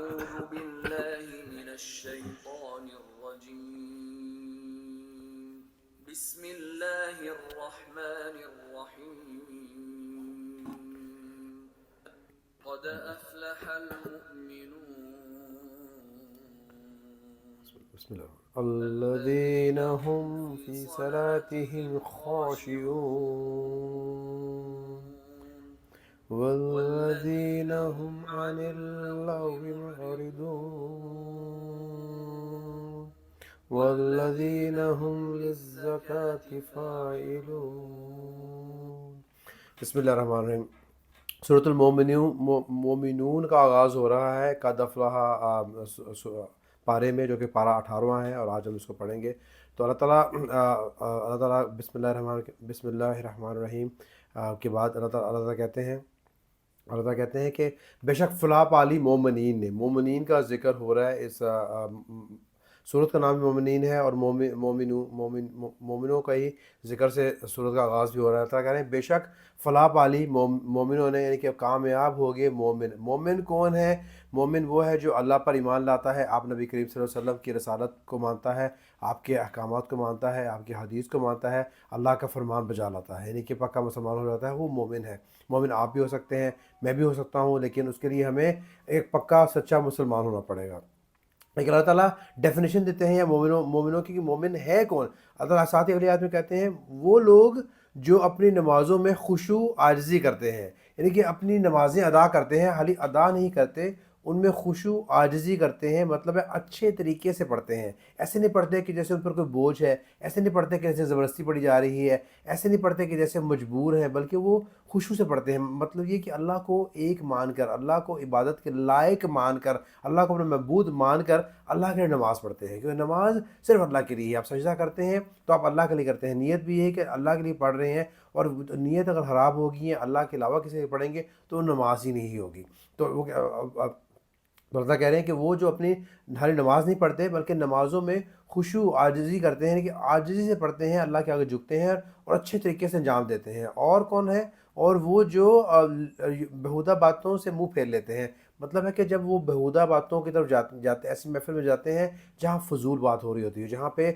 أعوذ بالله من الشيطان الرجيم بسم الله الرحمن الرحيم قد أفلح المؤمنون بسم الله الذين هم في صلاتهم خاشعون والذين هم عن اللغو معرضون والذين هم للزكاة فاعلون. بسم اللہ الرحمن الرحیم. سورۃ المومنون کا آغاز ہو رہا ہے قد افلح پارے میں، جو کہ پارہ 18واں ہے، اور آج ہم اس کو پڑھیں گے. تو اللہ تعالیٰ بسم اللہ الرحمن الرحیم کے بعد اللہ تعالیٰ کہتے ہیں کہ بے شک فلاح پالی مومنین نے. مومنین کا ذکر ہو رہا ہے. اس سورت کا نام مومنین ہے، اور مومنوں کا ہی ذکر سے سورت کا آغاز بھی ہو رہا تھا. کہہ رہے ہیں بے شک فلاح پالی مومنوں نے، یعنی کہ کامیاب ہو گئے مومن. مومن کون ہے؟ مومن وہ ہے جو اللہ پر ایمان لاتا ہے، آپ نبی کریم صلی اللہ علیہ وسلم کی رسالت کو مانتا ہے، آپ کے احکامات کو مانتا ہے، آپ کی حدیث کو مانتا ہے، اللہ کا فرمان بجا لاتا ہے، یعنی کہ پکا مسلمان ہو جاتا ہے. وہ مومن ہے. مومن آپ بھی ہو سکتے ہیں، میں بھی ہو سکتا ہوں، لیکن اس کے لیے ہمیں ایک پکا سچا مسلمان ہونا پڑے گا. لیکن اللہ تعالیٰ ڈیفینیشن دیتے ہیں یا مومنوں کی کہ مومن ہے کون. اللہ تعالیٰ ساتھ ہی اگلی آیت میں کہتے ہیں وہ لوگ جو اپنی نمازوں میں خشوع عاجزی کرتے ہیں، یعنی کہ اپنی نمازیں ادا کرتے ہیں، حالی ادا نہیں کرتے، ان میں خشوع عاجزی کرتے ہیں. مطلب ہے اچھے طریقے سے پڑھتے ہیں. ایسے نہیں پڑھتے کہ جیسے ان پر کوئی بوجھ ہے، ایسے نہیں پڑھتے کہ جیسے زبردستی پڑھی جا رہی ہے، ایسے نہیں پڑھتے کہ جیسے مجبور ہیں، بلکہ وہ خشوع سے پڑھتے ہیں. مطلب یہ کہ اللہ کو ایک مان کر، اللہ کو عبادت کے لائق مان کر، اللہ کو اپنا معبود مان کر اللہ کے لیے نماز پڑھتے ہیں. کیونکہ نماز صرف اللہ کے لیے ہے. آپ سجدہ کرتے ہیں تو آپ اللہ کے لیے کرتے ہیں. نیت بھی ہے کہ اللہ کے لیے پڑھ رہے ہیں، اور نیت اگر خراب ہوگی یا اللہ کے علاوہ کسی کے پڑھیں گے تو وہ نماز ہی نہیں ہوگی. تو وہ اللہ کہہ رہے ہیں کہ وہ جو اپنی خالی نماز نہیں پڑھتے بلکہ نمازوں میں خشوع عاجزی کرتے ہیں، کہ عاجزی سے پڑھتے ہیں، اللہ کے آگے جھکتے ہیں اور اچھے طریقے سے انجام دیتے ہیں. اور کون ہے؟ اور وہ جو بیہودہ باتوں سے منہ پھیر لیتے ہیں. مطلب ہے کہ جب وہ بیہودہ باتوں کی طرف جاتے ایسی محفل میں جاتے ہیں جہاں فضول بات ہو رہی ہوتی ہے، جہاں پہ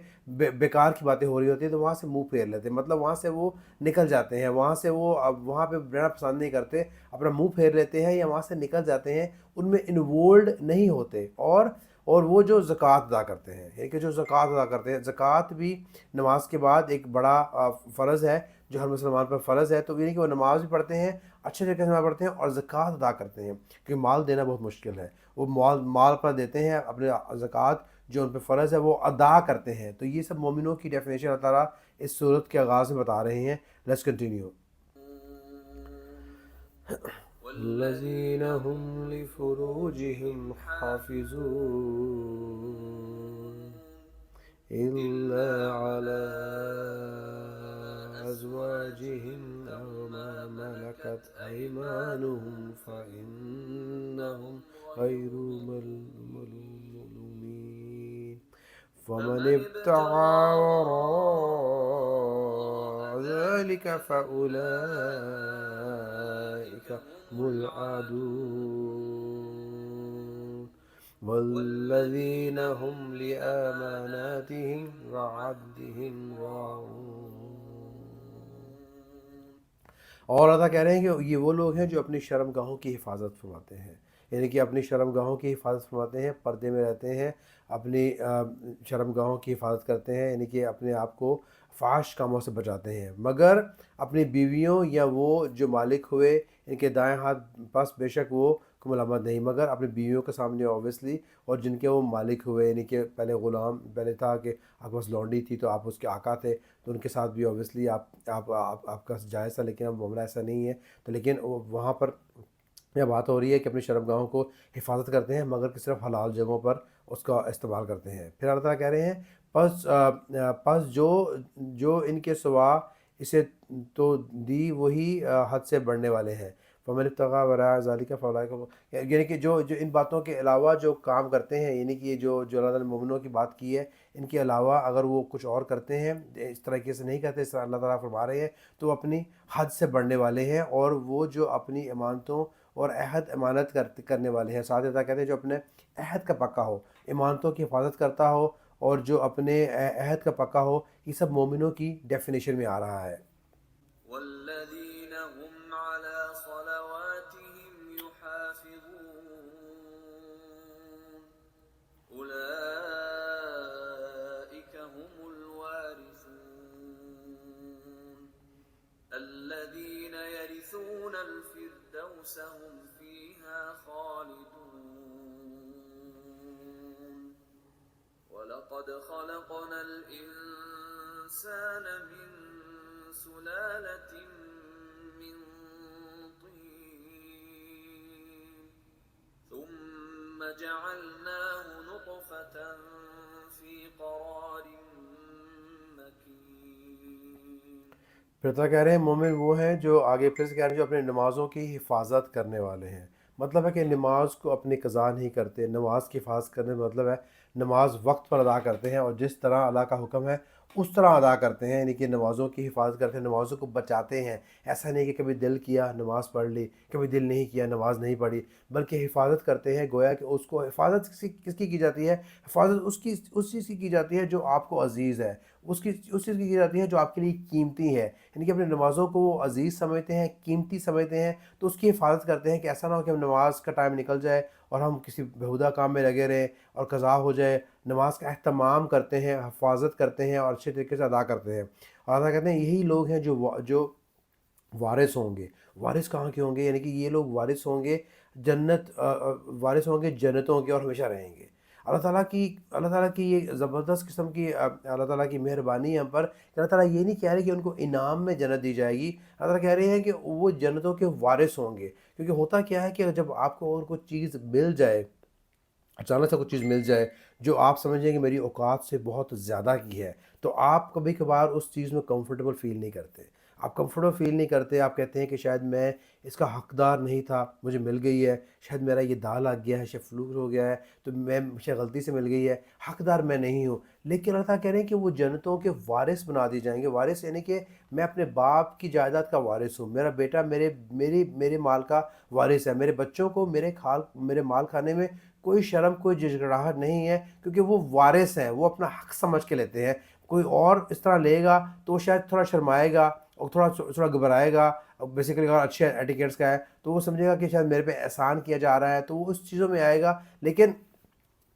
بیکار کی باتیں ہو رہی ہوتی ہیں، تو وہاں سے منہ پھیر لیتے ہیں. مطلب وہاں سے وہ نکل جاتے ہیں، وہاں سے وہ وہاں پہ رہنا پسند نہیں کرتے، اپنا منہ پھیر لیتے ہیں یا وہاں سے نکل جاتے ہیں، ان میں انوولڈ نہیں ہوتے. اور وہ جو زکوٰۃ ادا کرتے ہیں، یعنی کہ جو زکوٰۃ ادا کرتے ہیں، زکوٰۃ بھی نماز کے بعد ایک بڑا فرض ہے جو ہر مسلمان پر فرض ہے. تو یعنی کہ وہ نماز بھی پڑھتے ہیں، اچھے طریقے سے نماز پڑھتے ہیں، اور زکوٰۃ ادا کرتے ہیں، کیونکہ مال دینا بہت مشکل ہے. وہ مال پر دیتے ہیں، اپنے زکوٰۃ جو ان پہ فرض ہے وہ ادا کرتے ہیں. تو یہ سب مومنوں کی ڈیفینیشن اللہ تعالیٰ اس صورت کے آغاز میں بتا رہے ہیں. Let's continue. الذين هم لفروجهم حافظون إلا على أزواجهم أو ما ملكت أيمانهم فإنهم غير ملومين فمن ابتغى وراء ذلك فأولئك هم العادون والذين هم لأماناتهم وعهدهم راعون. اور اللہ کہہ رہے ہیں کہ یہ وہ لوگ ہیں جو اپنی شرم گاہوں کی حفاظت فرماتے ہیں، یعنی کہ اپنی شرم گاہوں کی حفاظت فرماتے ہیں، پردے میں رہتے ہیں، اپنی شرم گاہوں کی حفاظت کرتے ہیں، یعنی کہ اپنے آپ کو فحش کاموں سے بچاتے ہیں. مگر اپنی بیویوں یا وہ جو مالک ہوئے ان کے دائیں ہاتھ پاس بے شک وہ کو ملامت نہیں، مگر اپنی بیویوں کے سامنے اوبیسلی، اور جن کے وہ مالک ہوئے، یعنی کہ پہلے غلام، پہلے تھا کہ آپ کے پاس لونڈی تھی تو آپ اس کے آقا تھے، تو ان کے ساتھ بھی اوبیسلی آپ کا جائز تھا، لیکن اب معاملہ ایسا نہیں ہے. تو لیکن وہاں پر یہ بات ہو رہی ہے کہ اپنی شرم گاہوں کو حفاظت کرتے ہیں، مگر کہ صرف حلال جگہوں پر اس کا استعمال کرتے ہیں. پھر اللہ تعالیٰ کہہ رہے ہیں پس جو ان کے سوا اسے تو دی وہی حد سے بڑھنے والے ہیں. فمن ابتغى وراء ذلك فاولئک، یعنی کہ جو ان باتوں کے علاوہ جو کام کرتے ہیں، یعنی کہ جو اللہ تعالیٰ نے مومنوں کی بات کی ہے، ان کے علاوہ اگر وہ کچھ اور کرتے ہیں، اس طریقے سے نہیں کرتے اس طرح اللہ تعالیٰ فرما رہے ہیں، تو وہ اپنی حد سے بڑھنے والے ہیں. اور وہ جو اپنی امانتوں اور عہد امانت کرنے والے ہیں. ساتھ ہی ساتھ کہتے ہیں جو اپنے عہد کا پکا ہو, امانتوں کی حفاظت کرتا ہو اور جو اپنے عہد کا پکا ہو, یہ سب مومنوں کی ڈیفینیشن میں آ رہا ہے. والذين هم على صلواتهم يحافظون أولئك هم الوارثون الذين يرثون الفردوس هم فيها خالدون وَلَقَدْ خَلَقْنَا الْإِنسَانَ مِنْ سُلَالَةٍ مِّن طِينٍ ثُمَّ جَعَلْنَاهُ نُطْفَةً فِي قَرَارٍ مَّكِينٍ. پھر تو کہہ رہے ہیں مومن وہ ہیں جو آگے پھر سے کہہ رہے ہیں جو اپنے نمازوں کی حفاظت کرنے والے ہیں. مطلب ہے کہ نماز کو اپنی قضا نہیں کرتے. نماز کی حفاظت کرنے کا مطلب ہے نماز وقت پر ادا کرتے ہیں اور جس طرح اللہ کا حکم ہے اس طرح ادا کرتے ہیں, یعنی کہ نمازوں کی حفاظت کرتے ہیں, نمازوں کو بچاتے ہیں. ایسا نہیں کہ کبھی دل کیا نماز پڑھ لی, کبھی دل نہیں کیا نماز نہیں پڑھی, بلکہ حفاظت کرتے ہیں. گویا کہ اس کو حفاظت کس کی جاتی ہے؟ حفاظت اس چیز کی جاتی ہے جو آپ کو عزیز ہے, اس چیز کی جاتی ہے جو آپ کے لیے قیمتی ہے. یعنی کہ اپنے نمازوں کو وہ عزیز سمجھتے ہیں, قیمتی سمجھتے ہیں, تو اس کی حفاظت کرتے ہیں کہ ایسا نہ ہو کہ ہم نماز کا ٹائم نکل جائے اور ہم کسی بیہودہ کام میں لگے رہیں اور قضا ہو جائے. نماز کا اہتمام کرتے ہیں, حفاظت کرتے ہیں اور اچھے طریقے سے ادا کرتے ہیں. اور اللہ کہتے ہیں یہی لوگ ہیں جو وارث ہوں گے. وارث کہاں کے ہوں گے؟ یعنی کہ یہ لوگ وارث ہوں گے وارث ہوں گے جنتوں کے, اور ہمیشہ رہیں گے. اللہ تعالیٰ کی یہ زبردست قسم کی اللہ تعالیٰ کی مہربانی ہے ہم پر. اللہ تعالیٰ یہ نہیں کہہ رہے کہ ان کو انعام میں جنت دی جائے گی, اللہ تعالیٰ کہہ رہے ہیں کہ وہ جنتوں کے وارث ہوں گے. کیونکہ ہوتا کیا ہے کہ جب آپ کو اور کوئی چیز مل جائے, اچانک سے کچھ چیز مل جائے جو آپ سمجھیں کہ میری اوقات سے بہت زیادہ کی ہے, تو آپ کبھی کبھار اس چیز میں کمفرٹیبل فیل نہیں کرتے. آپ کمفرٹیبل فیل نہیں کرتے, آپ کہتے ہیں کہ شاید میں اس کا حقدار نہیں تھا, مجھے مل گئی ہے, شاید میرا یہ داغ لگ گیا ہے, شاید فلوک ہو گیا ہے, تو مجھے غلطی سے مل گئی ہے, حقدار میں نہیں ہوں. لیکن اللہ تعالیٰ کہہ رہے ہیں کہ وہ جنتوں کے وارث بنا دیے جائیں گے. وارث یعنی کہ میں اپنے باپ کی جائیداد کا وارث ہوں, میرا بیٹا میرے مال کا وارث ہے, میرے بچوں کو میرے مال کھانے میں کوئی شرم کوئی جھجھگڑاہٹ نہیں ہے, کیونکہ وہ وارث ہیں, وہ اپنا حق سمجھ کے لیتے ہیں. کوئی اور اس طرح لے گا تو وہ شاید تھوڑا شرمائے گا اور تھوڑا گھبرائے گا. بیسیکلی اگر اچھے ایٹیکیٹس کا ہے تو وہ سمجھے گا کہ شاید میرے پہ احسان کیا جا رہا ہے, تو وہ اس چیزوں میں آئے گا. لیکن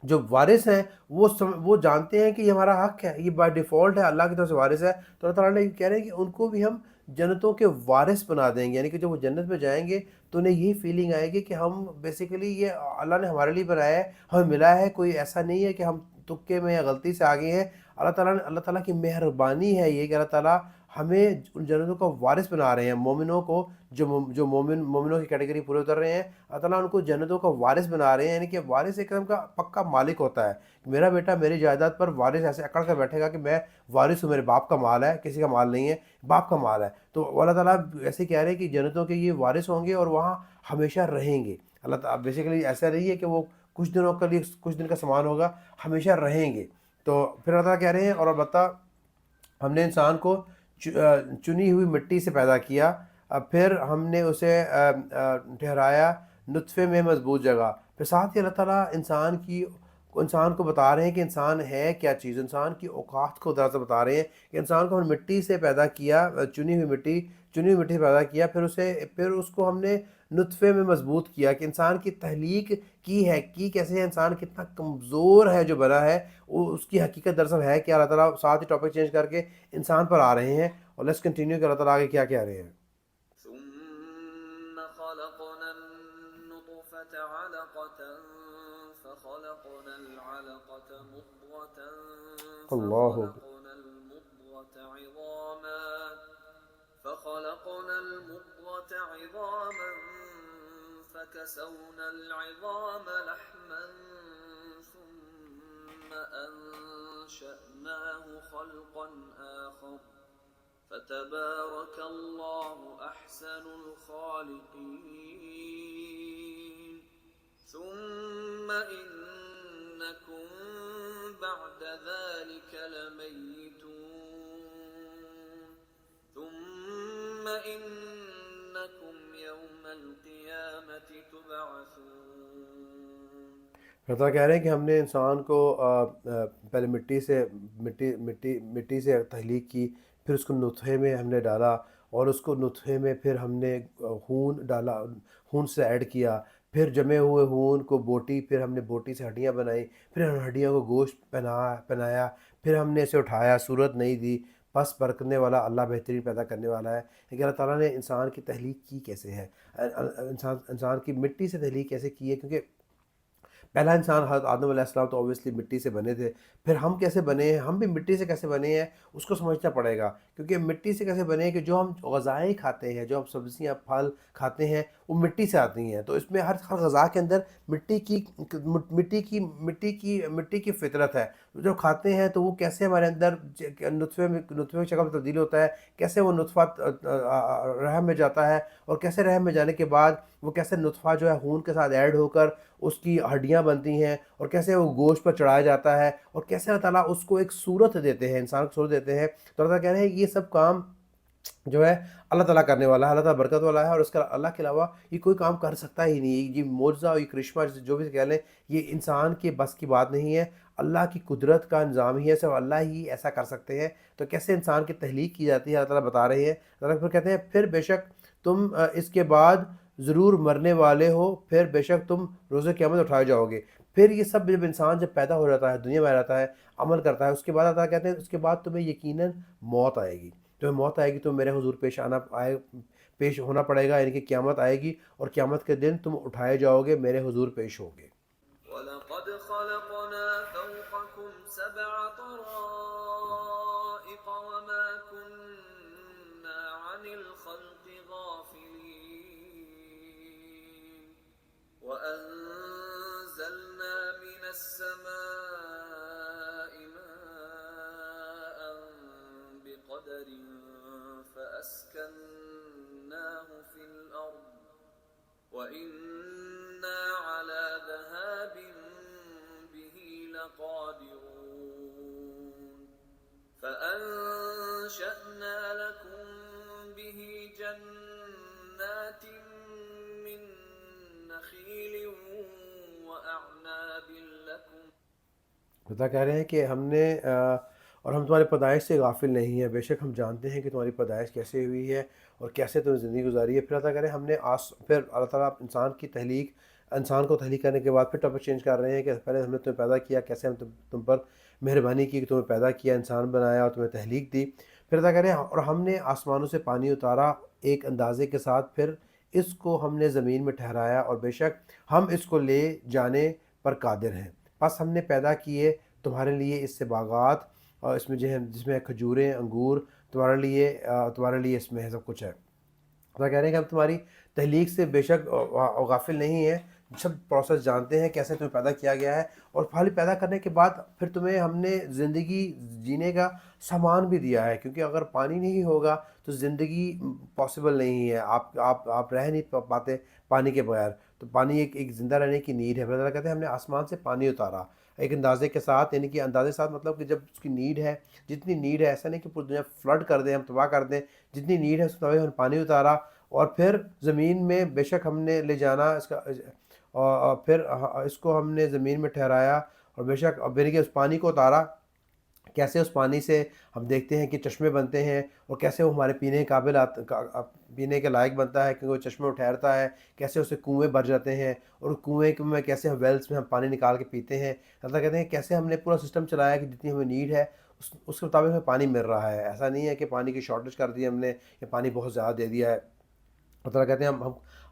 جو وارث ہیں وہ جانتے ہیں کہ یہ ہمارا حق ہے, یہ بائی ڈیفالٹ ہے اللہ کی طرف سے وارث ہے. تو اللہ تعالیٰ نے کہہ رہے ہیں کہ ان کو بھی ہم جنتوں کے وارث بنا دیں گے. یعنی کہ جب وہ جنت میں جائیں گے تو انہیں یہی فیلنگ آئے گی کہ ہم بیسیکلی یہ اللہ نے ہمارے لیے بنایا ہے, ہمیں ملا ہے, کوئی ایسا نہیں ہے کہ ہم تکے میں یا غلطی سے آگے ہیں. اللہ تعالیٰ کی مہربانی ہے یہ کہ اللہ تعالیٰ ہمیں ان جنتوں کا وارث بنا رہے ہیں. مومنوں کو جو مومنوں کی کیٹیگری پورے اتر رہے ہیں, اللہ تعالیٰ ان کو جنتوں کا وارث بنا رہے ہیں. یعنی کہ وارث ایک قسم کا پکا مالک ہوتا ہے. میرا بیٹا میری جائیداد پر وارث ایسے اکڑ کر بیٹھے گا کہ میں وارث ہوں, میرے باپ کا مال ہے, کسی کا مال نہیں ہے, باپ کا مال ہے. تو اللہ تعالیٰ ایسے کہہ رہے ہیں کہ جنتوں کے یہ وارث ہوں گے اور وہاں ہمیشہ رہیں گے. اللہ تعالیٰ بیسیکلی ایسا نہیں ہے کہ وہ کچھ دنوں کے لیے کچھ دن کا سامان ہوگا, ہمیشہ رہیں گے. تو پھر اللہ تعالیٰ کہہ رہے ہیں اور البتہ ہم نے انسان کو چنی ہوئی مٹی سے پیدا کیا, پھر ہم نے اسے ٹھہرایا نطفے میں مضبوط جگہ. پھر ساتھ ہی اللہ تعالیٰ انسان کو بتا رہے ہیں کہ انسان ہے کیا چیز, انسان کی اوقات کو دراصل بتا رہے ہیں کہ انسان کو ہم نے مٹی سے پیدا کیا, چنی ہوئی مٹی سے پیدا کیا, پھر اس کو ہم نے نطفے میں مضبوط کیا. کہ انسان کی تخلیق کی کیسے ہے, انسان کتنا کمزور ہے جو بنا ہے, وہ اس کی حقیقت دراصل ہے کہ اللہ تعالیٰ ساتھ ہی ٹاپک چینج کر کے انسان پر آ رہے ہیں. اور لیٹس کنٹینیو کہ اللہ تعالیٰ آگے کیا کہہ رہے ہیں. ثم خلقنا النطفة علقة فخلقنا العلقة مضغة اللہ فخلقنا المضغة عظاما فكسونا العظام لحما ثم أنشأناه خلقا آخر فتبارك الله أحسن الخالقين. ثم إنكم بعد ذلك لميتون ثم إنكم يوم القيامة تبعثون اللہ کہہ رہے ہیں کہ ہم نے انسان کو پہلے مٹی سے تخلیق کی، پھر اس کو نطفے میں ہم نے ڈالا، اور اس کو نطفے میں پھر ہم نے خون ڈالا، خون سے ایڈ کیا، پھر جمے ہوئے خون کو بوٹی، پھر ہم نے بوٹی سے ہڈیاں بنائی، پھر ہم ہڈیوں کو گوشت پہنایا، پھر ہم نے اسے اٹھایا، صورت نہیں دی، پس پرکھنے والا اللہ بہترین پیدا کرنے والا ہے۔ لیکن اللہ تعالیٰ نے انسان کی تخلیق کی کیسے ہے؟ انسان کی مٹی سے تخلیق کیسے کی ہے؟ کیونکہ پہلا انسان حضرت آدم علیہ السلام تو اوبیسلی مٹی سے بنے تھے، پھر ہم کیسے بنے ہیں، ہم بھی مٹی سے کیسے بنے ہیں اس کو سمجھنا پڑے گا، کیونکہ مٹی سے کیسے بنے ہیں کہ جو ہم غذائیں کھاتے ہیں، جو ہم سبزیاں پھل کھاتے ہیں وہ مٹی سے آتی ہیں، تو اس میں ہر غذا کے اندر مٹی کی فطرت ہے۔ جو کھاتے ہیں تو وہ کیسے ہمارے اندر نطفے کی شکل میں تبدیل ہوتا ہے، کیسے وہ نطفہ رحم میں جاتا ہے، اور کیسے رحم میں جانے کے بعد وہ کیسے نطفہ جو ہے خون کے ساتھ ایڈ ہو کر اس کی ہڈیاں بنتی ہیں، اور کیسے وہ گوشت پر چڑھایا جاتا ہے، اور کیسے اللہ تعالیٰ اس کو ایک صورت دیتے ہیں، انسان کو صورت دیتے ہیں۔ تو اللہ تعالیٰ کہہ رہے ہیں کہ یہ سب کام جو ہے اللہ تعالیٰ کرنے والا ہے، اللہ تعالیٰ برکت والا ہے، اور اس کا اللہ کے علاوہ یہ کوئی کام کر سکتا ہی نہیں۔ یہ معجزہ اور یہ کرشمہ جو بھی کہہ لیں، یہ انسان کے بس کی بات نہیں ہے، اللہ کی قدرت کا نظام ہی ہے، صرف اللہ ہی ایسا کر سکتے ہیں۔ تو کیسے انسان کی تخلیق کی جاتی ہے اللہ تعالیٰ بتا رہے ہیں۔ اللہ تعالیٰ پھر کہتے ہیں پھر بے شک تم اس کے بعد ضرور مرنے والے ہو، پھر بے شک تم روز قیامت اٹھائے جاؤ گے۔ پھر یہ سب جب انسان جب پیدا ہو جاتا ہے، دنیا میں رہتا ہے، عمل کرتا ہے، اس کے بعد اللہ کہتے ہیں اس کے بعد تمہیں یقیناً موت آئے گی، تمہیں موت آئے گی، تو میرے حضور پیش ہونا پڑے گا، یعنی کہ قیامت آئے گی، اور قیامت کے دن تم اٹھائے جاؤ گے، میرے حضور پیش ہوگے۔ وَلَقَدْ خَلَقْنَا فَوْقَكُمْ سَبْعَ طَرَائِقَ وَمَا كُنَّا عَنِ الْخَلْقِ غَافِلِينَ وَأَنزَلْنَا مِنَ السَّمَاءِ مَاءً بِقَدَرٍ فَأَسْكَنَّاهُ فِي الْأَرْضِ وَإِنَّا عَلَى ذَهَابٍ بِهِ لَقَادِرُونَ فَأَنشَأْنَا لَكُم بِهِ جَنَّاتٍ مِّن نَّخِيلٍ وَأَعْنَابٍ لَّكُمْ خدا کہہ رہے ہیں کہ ہم نے اور ہم تمہاری پیدائش سے غافل نہیں ہیں، بے شک ہم جانتے ہیں کہ تمہاری پیدائش کیسے ہوئی ہے اور کیسے تم نے زندگی گزاری ہے۔ پھر اللہ کہہ رہے ہیں پھر اللہ تعالیٰ انسان کو تخلیق کرنے کے بعد پھر ٹاپک چینج کر رہے ہیں کہ پہلے ہم نے تمہیں پیدا کیا، کیسے ہم تم پر مہربانی کی کہ تمہیں پیدا کیا، انسان بنایا اور تمہیں تخلیق دی۔ پھر اللہ کہہ رہے ہیں اور ہم نے آسمانوں سے پانی اتارا ایک اندازے کے ساتھ، پھر اس کو ہم نے زمین میں ٹھہرایا، اور بے شک ہم اس کو لے جانے پر قادر ہیں۔ پس ہم نے پیدا کیے تمہارے لیے اس سے باغات، اور اس میں جس میں کھجوریں، انگور، تمہارے لیے اس میں سب کچھ ہے۔ اللہ کہہ رہے ہیں کہ ہم تمہاری تخلیق سے بے شک غافل نہیں ہیں، سب پروسیس جانتے ہیں کیسے تمہیں پیدا کیا گیا ہے، اور پھل پیدا کرنے کے بعد پھر تمہیں ہم نے زندگی جینے کا سامان بھی دیا ہے، کیونکہ اگر پانی نہیں ہوگا تو زندگی پاسبل نہیں ہے، آپ رہ نہیں پاتے پانی کے بغیر، تو پانی ایک زندہ رہنے کی نیڈ ہے۔ پھر اللہ کہتے ہیں ہم نے آسمان سے پانی اتارا ایک اندازے کے ساتھ، یعنی کہ اندازے کے ساتھ مطلب کہ جب اس کی نیڈ ہے، جتنی نیڈ ہے، ایسا نہیں کہ پوری دنیا فلڈ کر دیں، ہم تباہ کر دیں، جتنی نیڈ ہے اس طرح ہم نے پانی اتارا، اور پھر زمین میں بے شک ہم نے لے جانا اس کا، اور پھر اس کو ہم نے زمین میں ٹھہرایا، اور بے شک یعنی کہ اس پانی کو اتارا، کیسے اس پانی سے ہم دیکھتے ہیں کہ چشمے بنتے ہیں، اور کیسے وہ ہمارے پینے کے لائق بنتا ہے کیونکہ وہ چشمے ٹھہرتا ہے، کیسے اسے کنویں بھر جاتے ہیں، اور کنویں میں کیسے ویلز میں ہم پانی نکال کے پیتے ہیں۔ اللہ کہتے ہیں کیسے ہم نے پورا سسٹم چلایا کہ جتنی ہمیں نیڈ ہے اس کے مطابق ہمیں پانی مل رہا ہے، ایسا نہیں ہے کہ پانی کی شارٹیج کر دی ہم نے یا پانی بہت زیادہ دے دیا ہے۔ اللہ کہتے ہیں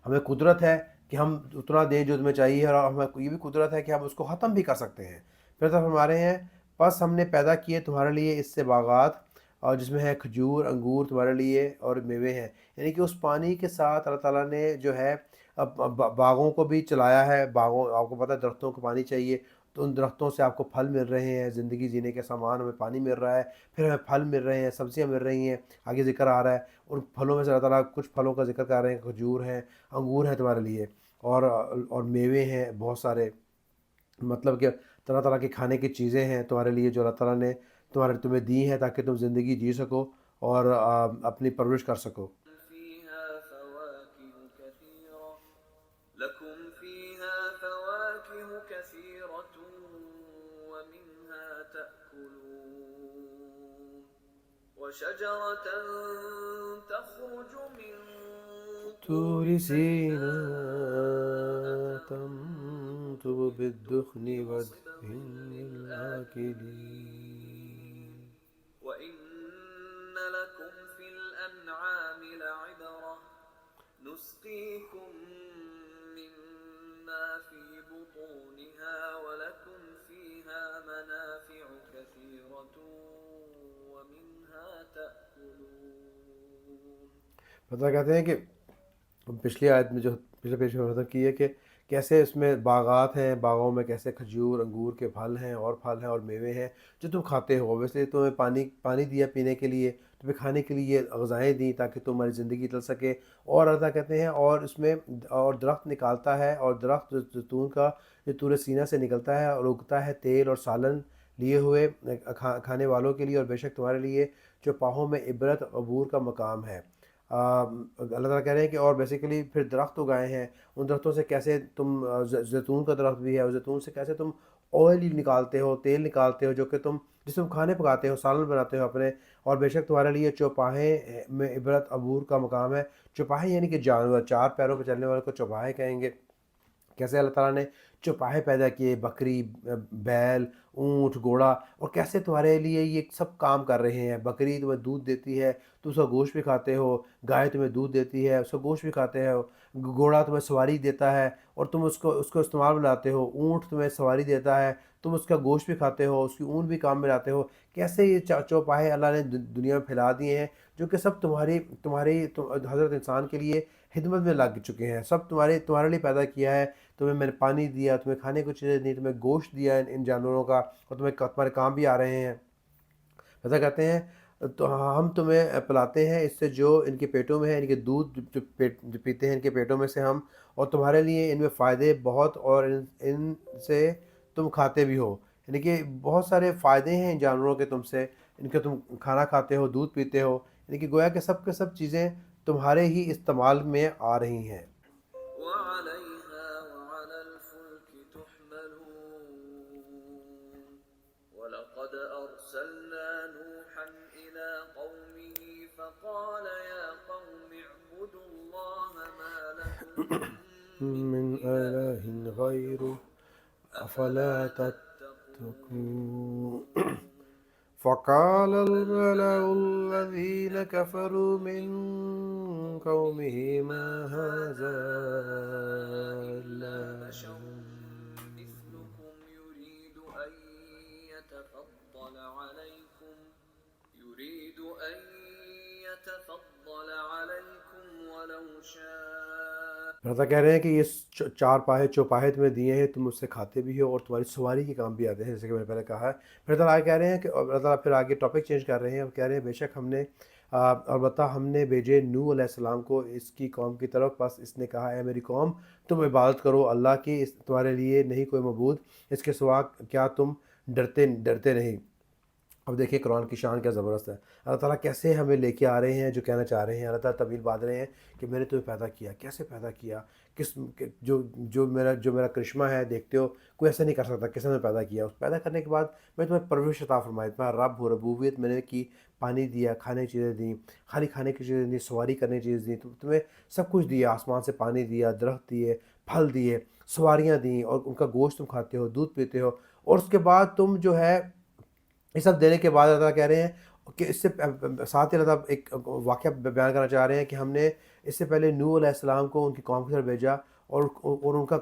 ہمیں قدرت ہے کہ ہم اتنا دیں جو تمہیں چاہیے، اور ہمیں یہ بھی قدرت ہے کہ ہم اس کو ختم بھی کر سکتے ہیں۔ پھر طرف ہمارے ہیں پس ہم نے پیدا کیے تمہارے لیے اس سے باغات، اور جس میں ہے کھجور، انگور تمہارے لیے اور میوے ہیں، یعنی کہ اس پانی کے ساتھ اللہ تعالیٰ نے جو ہے باغوں کو بھی چلایا ہے۔ باغوں، آپ کو پتہ ہے درختوں کو پانی چاہیے، تو ان درختوں سے آپ کو پھل مل رہے ہیں، زندگی جینے کے سامان، ہمیں پانی مل رہا ہے، پھر ہمیں پھل مل رہے ہیں، سبزیاں مل رہی ہیں، آگے ذکر آ رہا ہے۔ ان پھلوں میں سے اللہ تعالیٰ کچھ پھلوں کا ذکر کر رہے ہیں، کھجور ہیں، انگور ہیں تمہارے لیے، اور میوے ہیں بہت سارے، مطلب کہ طرح طرح کے کھانے کی چیزیں ہیں تمہارے لیے جو اللہ تعالیٰ نے تمہیں دی ہیں تاکہ تم زندگی جی سکو اور اپنی پرورش کر سکو۔ فِيهَا فَوَاكِهُ كَثِيرَةٌ كثيرة ومنها تأكلون وشجرة تخرج من طور سيناء تنبت بالدخن ودهن للآكلين وإن لكم في الأنعام لعبرة نسقيكم مما في بطونها ولكم فيها منافع كثيرة ومنها تأكلون. پتہ کہتے ہیں کہ پچھلی آیت میں جو پچھلے پیج میں ختم کی ہے کہ کیسے اس میں باغات ہیں، باغوں میں کیسے کھجور انگور کے پھل ہیں اور میوے ہیں جو تم کھاتے ہو. ویسے تمہیں پانی دیا پینے کے لیے، تمہیں کھانے کے لیے غذائیں دیں تاکہ تمہاری زندگی چل سکے. اور اللہ کہتے ہیں اور اس میں اور درخت نکالتا ہے، اور درخت زیتون کا جو طور سینہ سے نکلتا ہے اور اگتا ہے تیل اور سالن لیے ہوئے کھانے والوں کے لیے، اور بے شک تمہارے لیے جو پاہوں میں عبرت عبور کا مقام ہے. اللہ تعالیٰ کہہ رہے ہیں کہ اور بیسیکلی پھر درخت اگائے ہیں، ان درختوں سے کیسے تم زیتون کا درخت بھی ہے، اور زیتون سے کیسے تم آئل نکالتے ہو، تیل نکالتے ہو جو کہ جس تم کھانے پکاتے ہو، سالن بناتے ہو اپنے. اور بے شک تمہارے لیے چوپاہیں میں عبرت عبور کا مقام ہے. چوپاہیں یعنی کہ جانور، 4 پیروں پہ چلنے والے کو چوپاہیں کہیں گے. کیسے اللہ تعالیٰ نے چوپاہے پیدا کیے، بکری، بیل، اونٹ، گھوڑا، اور کیسے تمہارے لیے یہ سب کام کر رہے ہیں. بکری تمہیں دودھ دیتی ہے، تو اس کا گوشت بھی کھاتے ہو. گائے تمہیں دودھ دیتی ہے، اس کا گوشت بھی کھاتے ہو. گھوڑا تمہیں سواری دیتا ہے اور تم اس کو استعمال میں لاتے ہو. اونٹ تمہیں سواری دیتا ہے، تم اس کا گوشت بھی کھاتے ہو، اس کی اون بھی کام میں لاتے ہو. کیسے یہ چوپاہے اللہ نے دنیا میں پھیلا دیے ہیں جو کہ سب تمہاری حضرت انسان کے لیے خدمت میں لگ چکے ہیں. سب تمہارے لیے پیدا کیا ہے. تمہیں میں نے پانی دیا، تمہیں کھانے کو چیزیں دی، تمہیں گوشت دیا ان جانوروں کا، اور تمہارے کام بھی آ رہے ہیں. ایسا کہتے ہیں تو ہم تمہیں پلاتے ہیں اس سے جو ان کے پیٹوں میں ہے، ان کے دودھ جو پیتے ہیں ان کے پیٹوں میں سے ہم، اور تمہارے لیے ان میں فائدے بہت، اور ان سے تم کھاتے بھی ہو. یعنی کہ بہت سارے فائدے ہیں ان جانوروں کے تم سے، ان کے تم کھانا کھاتے ہو، دودھ پیتے ہو. یعنی کہ گویا کہ سب کے سب چیزیں تمہارے ہی استعمال میں آ رہی ہیں. وعليها وعلى الفلك تحملون ولقد أرسلنا نوحا إلى قومه فقال يا قوم اعبدوا الله ما لكم من إله غيره أفلا تتقون. تتقون. فقال الملأ الذين كفروا من قومه ما هذا إلا بشر مثلكم يريد أن يتفضل عليكم ولو شاء. رضا کہہ رہے ہیں کہ یہ 4 پاہے چوپاہے تمہیں دیے ہیں، تم اس سے کھاتے بھی ہو اور تمہاری سواری کے کام بھی آتے ہیں، جیسے کہ میں نے پہلے کہا ہے. پھر اللہ تعالیٰ کہہ رہے ہیں کہ اللہ تعالیٰ پھر آگے ٹاپک چینج کر رہے ہیں اور کہہ رہے ہیں بے شک ہم نے البتہ ہم نے بھیجے نوح علیہ السلام کو اس کی قوم کی طرف. بس اس نے کہا اے میری قوم تم عبادت کرو اللہ کی، تمہارے لیے نہیں کوئی معبود اس کے سوا، کیا تم ڈرتے نہیں. اب دیکھیں قرآن کی شان کیا زبردست ہے. اللہ تعالیٰ کیسے ہمیں لے کے آ رہے ہیں جو کہنا چاہ رہے ہیں. اللہ تعالیٰ طویل باندھ رہے ہیں کہ میں نے تمہیں پیدا کیا، کیسے پیدا کیا، جو میرا کرشمہ ہے دیکھتے ہو، کوئی ایسا نہیں کر سکتا. کیسے میں پیدا کیا، اس پیدا کرنے کے بعد میں تمہیں پرورش عطا فرمائی، تمہارا رب ہو، ربوبیت میں نے کی، پانی دیا، کھانے کی چیزیں دیں، خالی کھانے کی چیزیں دیں، سواری کرنے کی چیزیں دیں، تمہیں سب کچھ دیا. آسمان سے پانی دیا، درخت دیے، پھل دیے، سواریاں دیں، اور ان کا گوشت تم کھاتے ہو، دودھ پیتے ہو. اور اس کے بعد تم جو ہے یہ سب دینے کے بعد اللہ تعالیٰ کہہ رہے ہیں کہ اس سے ساتھ ہی اللہ تعالیٰ ایک واقعہ بیان کرنا چاہ رہے ہیں کہ ہم نے اس سے پہلے نوح علیہ السلام کو ان کی قوم کی طرف بھیجا، اور ان کا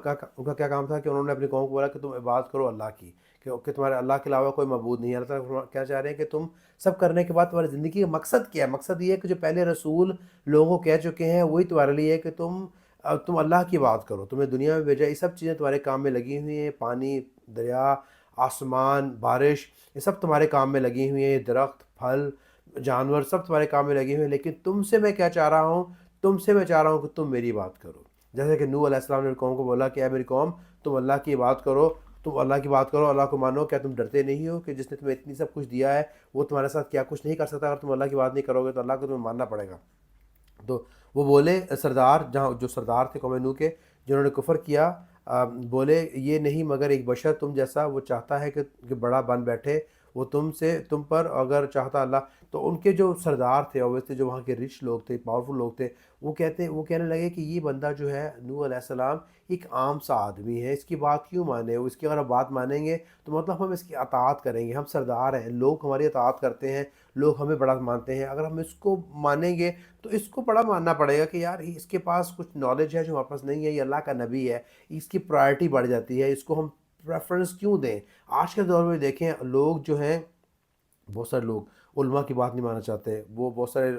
کیا کام تھا کہ انہوں نے اپنی قوم کو بولا کہ تم عبادت کرو اللہ کی، کہ تمہارے اللہ کے علاوہ کوئی معبود نہیں ہے. اللہ تعالیٰ کیا چاہ رہے ہیں کہ تم سب کرنے کے بعد تمہاری زندگی کا مقصد کیا ہے. مقصد یہ ہے کہ جو پہلے رسول لوگوں کو کہہ چکے ہیں وہی تمہارے لیے ہے کہ تم اللہ کی بات کرو. تمہیں دنیا میں بھیجا، یہ سب چیزیں تمہارے کام میں لگی ہوئی ہیں. پانی، دریا، آسمان، بارش، یہ سب تمہارے کام میں لگی ہوئی ہیں. درخت، پھل، جانور سب تمہارے کام میں لگے ہوئے ہیں. لیکن تم سے میں کیا چاہ رہا ہوں، تم سے میں چاہ رہا ہوں کہ تم میری بات کرو. جیسے کہ نوح علیہ السلام نے قوم کو بولا کہ اے میری قوم تم اللہ کی بات کرو، تم اللہ کی بات کرو، اللہ کو مانو. کیا تم ڈرتے نہیں ہو کہ جس نے تمہیں اتنی سب کچھ دیا ہے وہ تمہارے ساتھ کیا کچھ نہیں کر سکتا؟ اگر تم اللہ کی بات نہیں کرو گے تو اللہ کو تمہیں ماننا پڑے گا. تو وہ بولے جو سردار تھے قوم نوح کے، جنہوں نے کفر کیا بولے یہ نہیں مگر ایک بشر تم جیسا، وہ چاہتا ہے کہ بڑا بن بیٹھے وہ تم پر، اگر چاہتا اللہ۔ تو ان کے جو سردار تھے اویسلی، جو وہاں کے رچ لوگ تھے، پاورفل لوگ تھے، وہ کہنے لگے کہ یہ بندہ جو ہے نوح علیہ السلام ایک عام سا آدمی ہے، اس کی بات کیوں مانے، اس کی اگر ہم بات مانیں گے تو مطلب ہم اس کی اطاعت کریں گے، ہم سردار ہیں، لوگ ہماری اطاعت کرتے ہیں، لوگ ہمیں بڑا مانتے ہیں، اگر ہم اس کو مانیں گے تو اس کو بڑا ماننا پڑے گا کہ یار اس کے پاس کچھ نالج ہے جو ہمارے پاس نہیں ہے، یہ اللہ کا نبی ہے، اس کی پرائرٹی بڑھ جاتی ہے، اس کو ہم پریفرنس کیوں دیں۔ آج کے دور میں دیکھیں لوگ جو ہیں، بہت سارے لوگ علماء کی بات نہیں ماننا چاہتے، وہ بہت سارے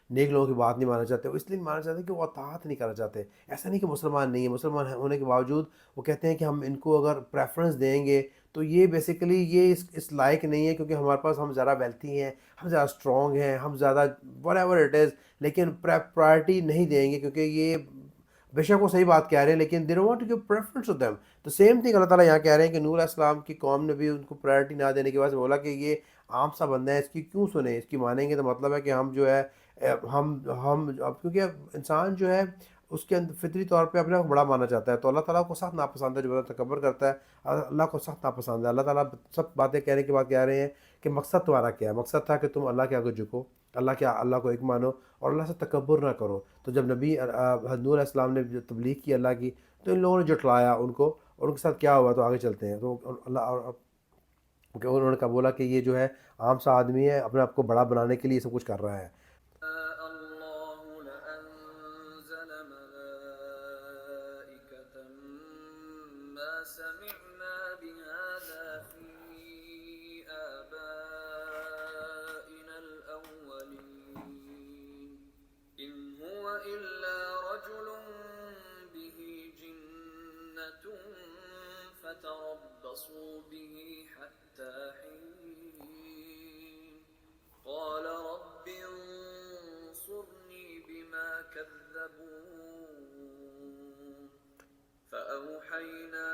نیک لوگوں کی بات نہیں ماننا چاہتے، وہ اس لیے نہیں ماننا چاہتے کہ وہ اطاعت نہیں کرنا چاہتے۔ ایسا نہیں کہ مسلمان نہیں ہے، مسلمان ہونے کے باوجود وہ کہتے ہیں کہ ہم ان کو اگر پریفرنس دیں گے تو یہ بیسیکلی یہ اس لائق نہیں ہے، کیونکہ ہمارے پاس ہم زیادہ ویلتھی ہیں، ہم زیادہ اسٹرانگ ہیں، ہم زیادہ وٹ ایور اٹ از، لیکن پرائرٹی نہیں دیں گے کیونکہ یہ بے شک وہ صحیح بات کہہ رہے ہیں لیکن they don't want to give preference to them۔ تو سیم تھنگ اللہ تعالیٰ یہاں کہہ رہے ہیں کہ نوح علیہ السلام کی قوم نے بھی ان کو پرائرٹی نہ دینے کی وجہ سے بولا کہ یہ عام سا بندہ ہے، اس کی کیوں سنیں، اس کی مانیں گے تو مطلب ہے کہ ہم جو ہے ہم اب کیونکہ انسان جو ہے اس کے اندر فطری طور پہ اپنے آپ کو بڑا ماننا چاہتا ہے، تو اللہ تعالیٰ کو سخت ناپسند ہے جو بندہ تکبر کرتا ہے، اللہ کو سخت ناپسند ہے۔ اللہ تعالیٰ سب باتیں کہنے کے بعد کہہ رہے ہیں کہ مقصد تمہارا کیا ہے، مقصد تھا کہ تم اللہ کے آگے جھکو، اللہ کو ایک مانو اور اللہ سے تکبر نہ کرو۔ تو جب نبی حضرت نوح علیہ السلام نے جو تبلیغ کی اللہ کی، تو ان لوگوں نے جھٹلایا ان کو، اور ان کے ساتھ کیا ہوا تو آگے چلتے ہیں۔ تو انہوں نے کہا بولا کہ یہ جو ہے عام سا آدمی ہے، اپنے آپ کو بڑا بنانے کے لیے سب کچھ کر رہا ہے۔ الله لأنزل ملائكة ما سمعنا بهذا في آبائنا الأولين إن هو إلا رجل به جنة فتربصوا به حتى حين قال رب انصرني بما كذبون فأوحينا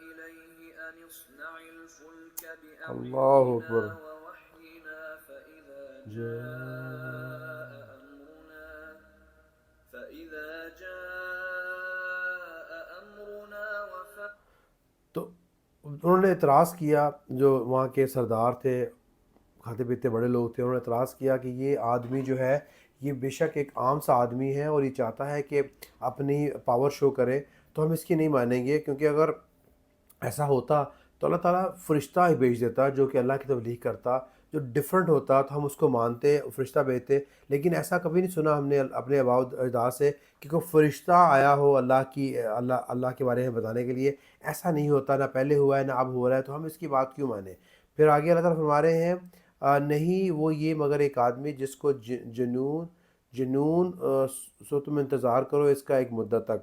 إليه أن اصنع الفلك اللہ بأعيننا اکبر۔ ووحينا فإذا جاء أمرنا تو انہوں نے اعتراض کیا، جو وہاں کے سردار تھے، کھاتے پیتے بڑے لوگ تھے، انہوں نے اعتراض کیا کہ یہ آدمی جو ہے یہ بے شک ایک عام سا آدمی ہے اور یہ چاہتا ہے کہ اپنی پاور شو کرے، تو ہم اس کی نہیں مانیں گے، کیونکہ اگر ایسا ہوتا تو اللہ تعالیٰ فرشتہ ہی بھیج دیتا جو کہ اللہ کی تبلیغ کرتا، جو ڈیفرنٹ ہوتا تو ہم اس کو مانتے، فرشتہ بھیجتے۔ لیکن ایسا کبھی نہیں سنا ہم نے اپنے آباء و اجداد سے کہ کوئی فرشتہ آیا ہو اللہ کے بارے میں بتانے کے لیے، ایسا نہیں ہوتا، نہ پہلے ہوا ہے نہ اب ہو رہا ہے، تو ہم اس کی بات کیوں مانیں۔ پھر آگے اللہ تعالیٰ فرما رہے ہیں نہیں وہ یہ مگر ایک آدمی جس کو جنون سو تم انتظار کرو اس کا ایک مدت تک،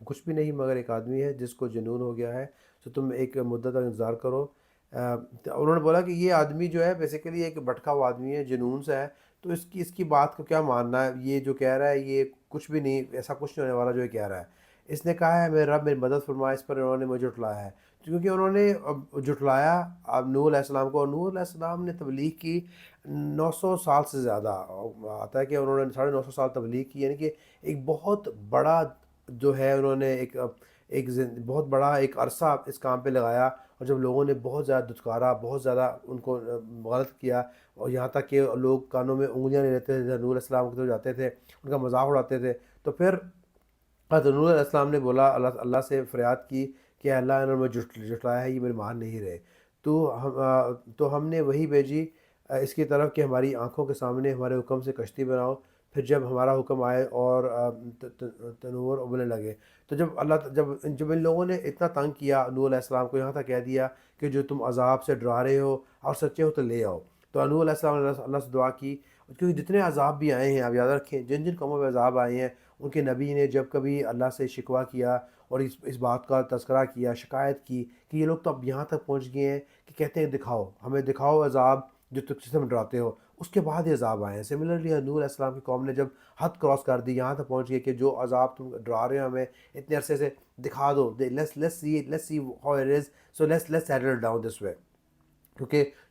کچھ بھی نہیں مگر ایک آدمی ہے جس کو جنون ہو گیا ہے، تو تم ایک مدت تک انتظار کرو۔ انہوں نے بولا کہ یہ آدمی جو ہے بیسیکلی ایک بھٹکا ہوا آدمی ہے، جنون سے ہے، تو اس کی بات کو کیا ماننا ہے، یہ جو کہہ رہا ہے یہ کچھ بھی نہیں، ایسا کچھ نہیں ہونے والا جو یہ کہہ رہا ہے۔ اس نے کہا ہے میرے رب میری مدد فرمائے، اس پر انہوں نے مجھے جھٹلایا ہے، کیونکہ انہوں نے جھٹلایا اب نوح علیہ السلام کو، اور نوح علیہ السلام نے تبلیغ کی 900 سال سے زیادہ، آتا ہے کہ انہوں نے 950 سال تبلیغ کی، یعنی کہ ایک بہت بڑا جو ہے انہوں نے ایک بہت بڑا ایک عرصہ اس کام پہ لگایا، اور جب لوگوں نے بہت زیادہ دھتکارا، بہت زیادہ ان کو غلط کیا، اور یہاں تک کہ لوگ کانوں میں انگلیاں نہیں لیتے تھے، نور علیہ السلام کی طرف جاتے تھے، ان کا مذاق اڑاتے تھے، تو پھر حضرت نور علیہ السلام نے بولا، اللہ سے فریاد کی کہ اللہ انہوں نے مجھے جھٹلایا ہے، یہ میرے مان نہیں رہے، تو ہم نے وہی بھیجی اس کی طرف کہ ہماری آنکھوں کے سامنے ہمارے حکم سے کشتی بناؤ، پھر جب ہمارا حکم آئے اور تنور ابلنے لگے، تو جب ان لوگوں نے اتنا تنگ کیا نوح علیہ السلام کو، یہاں تک کہہ دیا کہ جو تم عذاب سے ڈرا رہے ہو اور سچے ہو تو لے آؤ، تو نوح علیہ السلام نے اللہ سے دعا کی، کیونکہ جتنے عذاب بھی آئے ہیں آپ یاد رکھیں، جن جن قوموں پہ عذاب آئے ہیں، ان کے نبی نے جب کبھی اللہ سے شکوہ کیا اور اس بات کا تذکرہ کیا، شکایت کی کہ یہ لوگ تو اب یہاں تک پہنچ گئے ہیں کہ کہتے ہیں ہمیں دکھاؤ عذاب جو تم ڈراتے ہو، اس کے بعد یہ عذاب آئے ہیں۔ سملرلی نوح علیہ السلام کی قوم نے جب حد کراس کر دی، یہاں تک پہنچ گئے کہ جو عذاب تم ڈرا رہے ہو ہمیں اتنے عرصے سے، دکھا دو، let's see how it is, so let's settle down this way، کیونکہ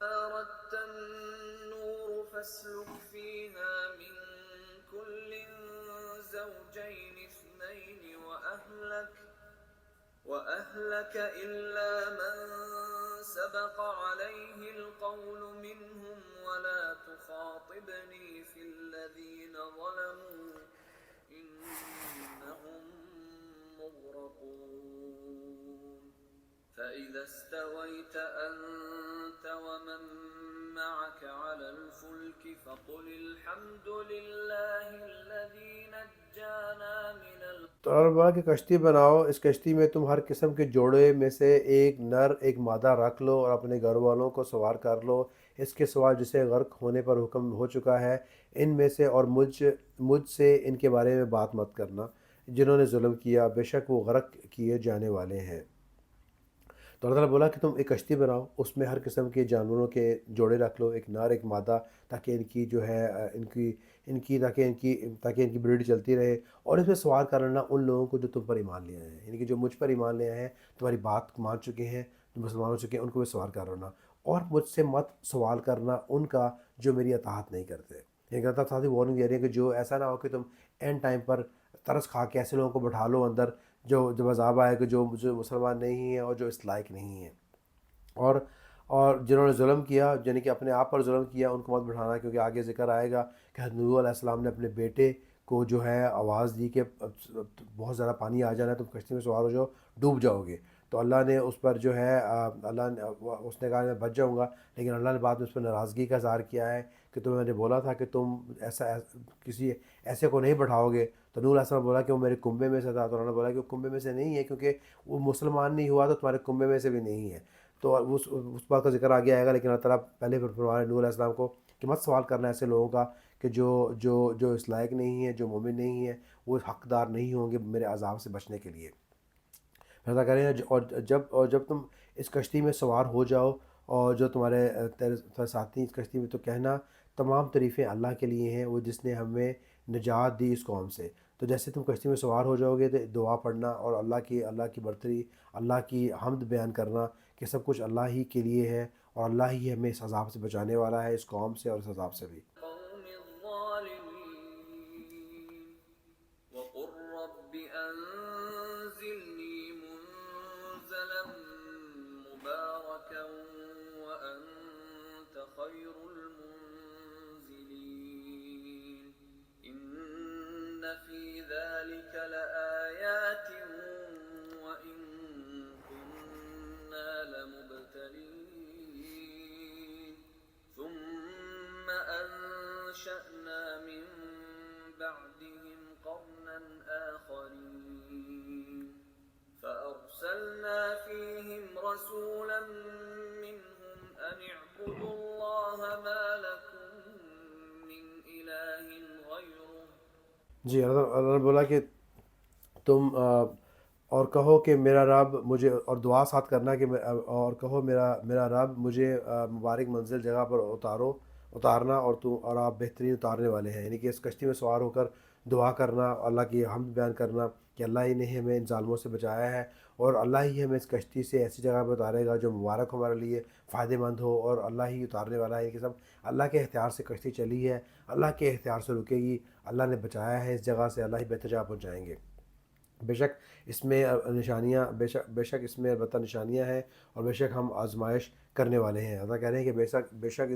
أردت النور فاسلك فيها من كل زوجين اثنين وأهلك إلا من سبق عليه القول منهم ولا تخاطبني في الذين ظلموا إنهم مغرقون فإذا استويت أنت ومن معك على الفلك فقل الحمد لله الذي نجانا من تو اللہ نے بولا کہ کشتی بناؤ، اس کشتی میں تم ہر قسم کے جوڑے میں سے ایک نر ایک مادہ رکھ لو اور اپنے گھر والوں کو سوار کر لو، اس کے سوا جسے غرق ہونے پر حکم ہو چکا ہے ان میں سے، اور مجھ سے ان کے بارے میں بات مت کرنا جنہوں نے ظلم کیا، بے شک وہ غرق کیے جانے والے ہیں۔ تو اللہ تعالیٰ بولا کہ تم ایک کشتی بناؤ، اس میں ہر قسم کے جانوروں کے جوڑے رکھ لو، ایک نر ایک مادہ، تاکہ ان کی جو ہے تاکہ ان کی بریڈ چلتی رہے، اور اس میں سوال کر لینا ان لوگوں کو جو تم پر ایمان لے آئے ہیں، یعنی کہ جو مجھ پر ایمان لے آئے ہیں، تمہاری بات مان چکے ہیں، جو مسلمان ہو چکے ہیں، ان کو بھی سوال کر لینا، اور مجھ سے مت سوال کرنا ان کا جو میری اطاعت نہیں کرتے۔ یہ کہتا تھا وارننگ دے رہی ہے کہ جو ایسا نہ ہو کہ تم اینڈ ٹائم پر ترس کھا کے ایسے لوگوں کو بٹھا لو اندر، جو جب عذاب آئے کہ جو مسلمان نہیں ہیں اور جو اس لائق نہیں ہیں، اور جنہوں نے ظلم کیا، یعنی کہ اپنے آپ پر ظلم کیا، ان کو مت بٹھانا، کیونکہ آگے ذکر آئے گا کہ حضرت نوح علیہ السلام نے اپنے بیٹے کو جو ہے آواز دی کہ بہت زیادہ پانی آ جانا ہے، تم کشتی میں سوار ہو جاؤ، ڈوب جاؤ گے۔ تو اللہ نے اس پر جو ہے اس نے کہا میں بچ جاؤں گا، لیکن اللہ نے بعد میں اس پر ناراضگی کا اظہار کیا ہے کہ تمہیں نے بولا تھا کہ تم کسی ایسے کو نہیں بٹھاؤ گے۔ تو نوح علیہ السلام نے بولا کہ وہ میرے کنبے میں سے تھا، تو انہوں نے بولا کہ وہ کنبے میں سے نہیں ہے، کیونکہ وہ مسلمان نہیں ہوا تو تمہارے کنبے میں سے بھی نہیں ہے۔ تو اس بات کا ذکر آگے آئے گا، لیکن اللہ تعالیٰ پہلے فرمایا نوح علیہ السلام کو کہ مت سوال کرنا ایسے لوگوں کا کہ جو اس لائق نہیں ہیں، جو مومن نہیں ہیں، وہ حقدار نہیں ہوں گے میرے عذاب سے بچنے کے لیے۔ ایسا کریں، اور جب تم اس کشتی میں سوار ہو جاؤ، اور جو تمہارے ساتھی اس کشتی میں، تو کہنا تمام تعریفیں اللہ کے لیے ہیں، وہ جس نے ہمیں نجات دی اس قوم سے۔ تو جیسے تم کشتی میں سوار ہو جاؤ گے تو دعا پڑھنا اور اللہ کی برتری، اللہ کی حمد بیان کرنا کہ سب کچھ اللہ ہی کے لیے ہے، اور اللہ ہی ہمیں اس عذاب سے بچانے والا ہے، اس قوم سے اور اس عذاب سے بھی۔ القوم الظالمين وقل رب أنزلني منزلا مباركا وأنت خير المنزلين إن في ذلك لآيات وإن كنا لمبتلين ثم أنشأنا من بعدهم قرنا آخرين فأرسلنا فيهم رسولا منهم أن اعبدوا الله ما لكم من إله غيره۔ جی، اللہ نے بولا کہ تم اور کہو کہ میرا رب مجھے، اور دعا ساتھ کرنا کہ اور کہو میرا رب مجھے مبارک منزل جگہ پر اتارنا، اور آپ بہترین اتارنے والے ہیں، یعنی کہ اس کشتی میں سوار ہو کر دعا کرنا، اللہ کی حمد بیان کرنا کہ اللہ ہی نے ہمیں ان ظالموں سے بچایا ہے، اور اللہ ہی ہمیں اس کشتی سے ایسی جگہ پہ اتارے گا جو مبارک ہو ہمارے لیے، فائدہ مند ہو، اور اللہ ہی اتارنے والا ہے، کہ سب اللہ کے اختیار سے کشتی چلی ہے، اللہ کے اختیار سے رکے گی، اللہ نے بچایا ہے اس جگہ سے، اللہ ہی بہتر جگہ پہنچائیں گے۔ بے شک اس میں نشانیاں بے شک اس میں البتہ نشانیاں ہیں، اور بے شک ہم آزمائش کرنے والے ہیں۔ اللہ کہہ رہے ہیں کہ بے شک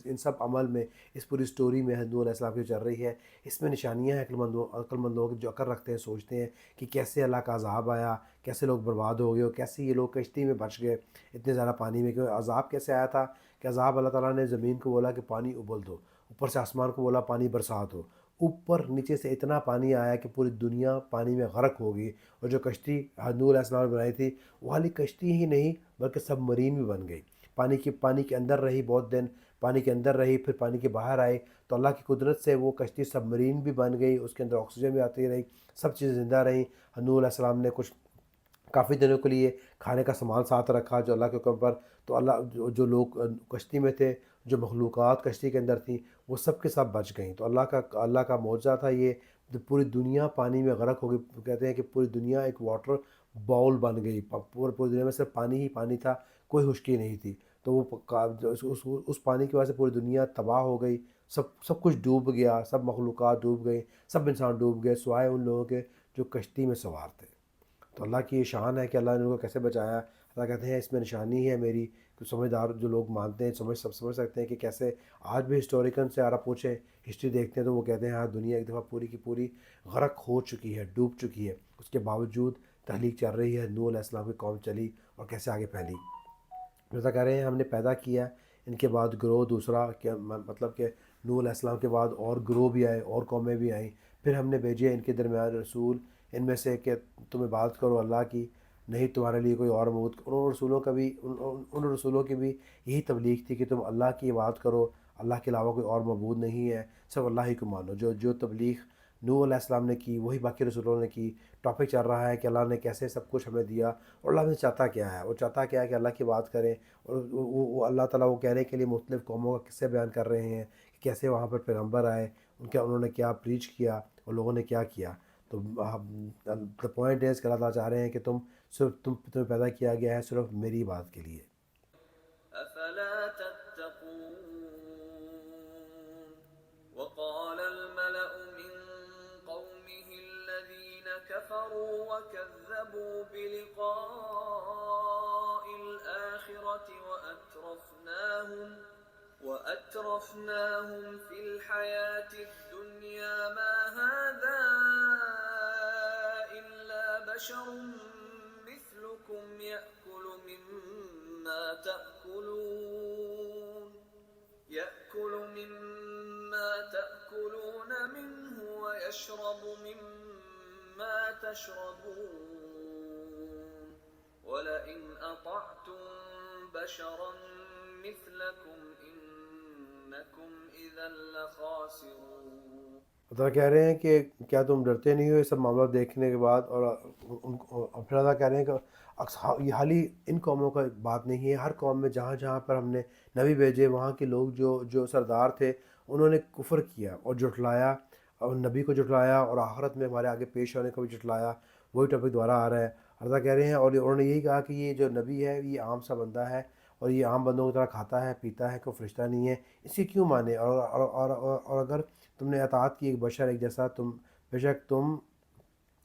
ان سب عمل میں، اس پوری سٹوری میں حضرت علیہ السلام کی چل رہی ہے، اس میں نشانیاں ہیں عقل مند لوگ جو عقل رکھتے ہیں، سوچتے ہیں کہ کیسے اللہ کا عذاب آیا، کیسے لوگ برباد ہو گئے، اور کیسے یہ لوگ کشتی میں بچ گئے اتنے زیادہ پانی میں۔ کیونکہ عذاب کیسے آیا تھا کہ عذاب اللہ تعالیٰ نے زمین کو بولا کہ پانی ابل دو، اوپر سے آسمان کو بولا پانی برسا دو، اوپر نیچے سے اتنا پانی آیا کہ پوری دنیا پانی میں غرق ہو گئی، اور جو کشتی حضرت علیہ السلام نے بنائی تھی وہ خالی کشتی ہی نہیں بلکہ سب مرین بھی بن گئی، پانی کے اندر رہی بہت دن، پانی کے اندر رہی، پھر پانی کے باہر آئی، تو اللہ کی قدرت سے وہ کشتی سب مرین بھی بن گئی، اس کے اندر آکسیجن بھی آتی رہی، سب چیزیں زندہ رہیں۔ حضرت علیہ السلام نے کچھ کافی دنوں کے لیے کھانے کا سامان ساتھ رکھا جو اللہ کے حکم پر، تو اللہ جو لوگ کشتی میں تھے، جو مخلوقات کشتی کے اندر تھیں، وہ سب کے سب بچ گئیں۔ تو اللہ کا معجزہ تھا یہ، جو پوری دنیا پانی میں غرق ہو گئی۔ کہتے ہیں کہ پوری دنیا ایک واٹر باؤل بن گئی، پوری دنیا میں صرف پانی ہی پانی تھا، کوئی خشکی نہیں تھی، تو وہ اس پانی کی وجہ سے پوری دنیا تباہ ہو گئی، سب کچھ ڈوب گیا، سب مخلوقات ڈوب گئی، سب انسان ڈوب گئے سوائے ان لوگوں کے جو کشتی میں سوار تھے۔ تو اللہ کی یہ شان ہے کہ اللہ نے ان کو کیسے بچایا۔ اللہ کہتے ہیں اس میں نشانی ہے میری، کہ سمجھدار جو لوگ مانتے ہیں سمجھ سکتے ہیں کہ کیسے آج بھی ہسٹوریکن سے آرا پوچھیں، ہسٹری دیکھتے ہیں تو وہ کہتے ہیں ہاں دنیا ایک دفعہ پوری کی پوری غرق ہو چکی ہے، ڈوب چکی ہے، اس کے باوجود تحلیق چل رہی ہے، نوح علیہ السلام کی قوم چلی اور کیسے آگے پھیلی۔ جیسا کہہ رہے ہیں ہم نے پیدا کیا، ان کے بعد گروہ دوسرا، کیا مطلب کہ نوح علیہ السلام کے بعد اور گروہ بھی آئے، اور قومیں بھی آئیں، پھر ہم نے بھیجے ان کے درمیان رسول، ان میں سے کہ تم عبادت کرو اللہ کی، نہیں تمہارے لیے کوئی اور معبود۔ ان رسولوں کی بھی یہی تبلیغ تھی کہ تم اللہ کی عبادت کرو، اللہ کے علاوہ کوئی اور معبود نہیں ہے، صرف اللہ ہی کو مانو۔ جو تبلیغ نوح علیہ السلام نے کی وہی باقی رسولوں نے کی۔ ٹاپک چل رہا ہے کہ اللہ نے کیسے سب کچھ ہمیں دیا، اور اللہ نے چاہتا کیا ہے، وہ چاہتا کیا ہے کہ اللہ کی بات کریں، اور وہ اللہ تعالیٰ وہ کہنے کے لیے مختلف قوموں کا قصے بیان کر رہے ہیں کہ کیسے وہاں پر پیغمبر آئے، انہوں نے کیا پریچ کیا اور لوگوں نے کیا کیا۔ تو دا پوائنٹ از کہ اللہ تعالیٰ چاہ رہے ہیں کہ تمہیں پیدا کیا گیا ہے صرف میری بات کے لیے۔ أفلا تتقون وقال الملأ من قومه الذين كفروا وكذبوا بلقاء الآخرة وأترفناهم في الحياة الدنيا ما هذا إلا بشر مثلكم يأكل مما تأكلون منه ويشرب مما تشربون ولئن أطعتم بشرا مثلكم إنكم إذا لخاسرون۔ اللہ کہہ رہے ہیں کہ کیا تم ڈرتے نہیں ہو یہ سب معاملہ دیکھنے کے بعد، اور پھر اللہ کہہ رہے ہیں کہ یہ حالی ان قوموں کا بات نہیں ہے، ہر قوم میں جہاں جہاں پر ہم نے نبی بھیجے وہاں کے لوگ جو سردار تھے انہوں نے کفر کیا اور جھٹلایا، اور نبی کو جھٹلایا، اور آخرت میں ہمارے آگے پیش ہونے کو بھی جھٹلایا۔ وہی ٹاپک دوبارہ آ رہا ہے۔ اللہ کہہ رہے ہیں، اور انہوں نے یہی کہا کہ یہ جو نبی ہے یہ عام سا بندہ ہے، اور یہ عام بندوں کی طرح کھاتا ہے پیتا ہے، کوئی فرشتہ نہیں ہے، اسی کیوں مانے، اور اگر تم نے اطاعت کی ایک بشر ایک جیسا، تم بے شک تم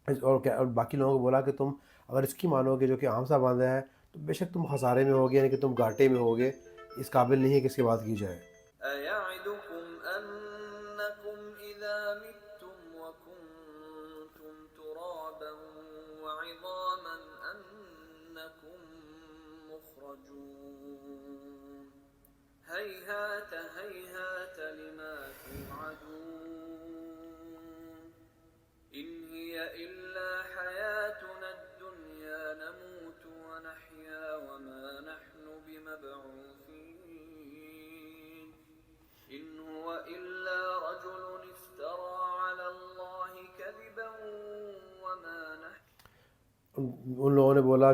اور باقی لوگوں کو بولا کہ تم اگر اس کی مانو گے جو کہ عام سا بندہ ہے تو بے شک تم خسارے میں ہوگے، یعنی کہ تم گھاٹے میں ہوگے، اس قابل نہیں ہے کہ اس کی بات کی جائے۔ أَيَعِدُكُمْ أَنَّكُمْ إِذَا مِتُّمْ وَكُنْتُمْ تُرَابًا وَعِظَامًا أَنَّكُمْ مُخْرَجُونَ هَيْهَاتَ هَيْهَاتَ لِمَا تُوعَدُونَ إِنْ هِيَ إِلَّا حَيَاتُنَا الدُّنْيَا نَمُوتُ وَنَحْيَا وَمَا نَحْنُ بِمَبْعُوثِينَ إِنْ هُوَ إِلَّا رَجُلٌ افْتَرَى عَلَى اللَّهِ كَذِبًا وَمَا نَحْنُ۔ ان لوگوں نے بولا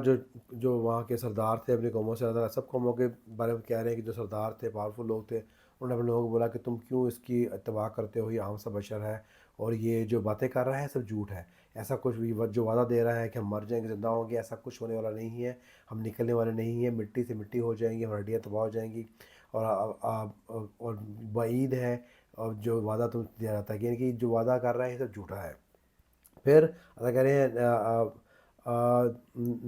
جو وہاں کے سردار تھے اپنی قوموں سے، اللہ تعالیٰ سب قوموں کے بارے میں کہہ رہے ہیں کہ جو سردار تھے پاورفل لوگ تھے، انہوں نے اپنے لوگوں کو بولا کہ تم کیوں اس کی اتباع کرتے ہو، یہ عام سا بشر ہے اور یہ جو باتیں کر رہا ہے سب جھوٹ ہے، ایسا کچھ بھی جو وعدہ دے رہا ہے کہ ہم مر جائیں گے زندہ ہوں گے، ایسا کچھ ہونے والا نہیں ہے، ہم نکلنے والے نہیں ہیں، مٹی سے مٹی ہو جائیں گی، ہماری ہڈیاں تباہ ہو جائیں گی، اور بعید ہے، اور جو وعدہ تم دیا جاتا ہے، یعنی کہ جو وعدہ کر رہا ہے یہ سب جھوٹا ہے۔ پھر اللہ کہہ رہے ہیں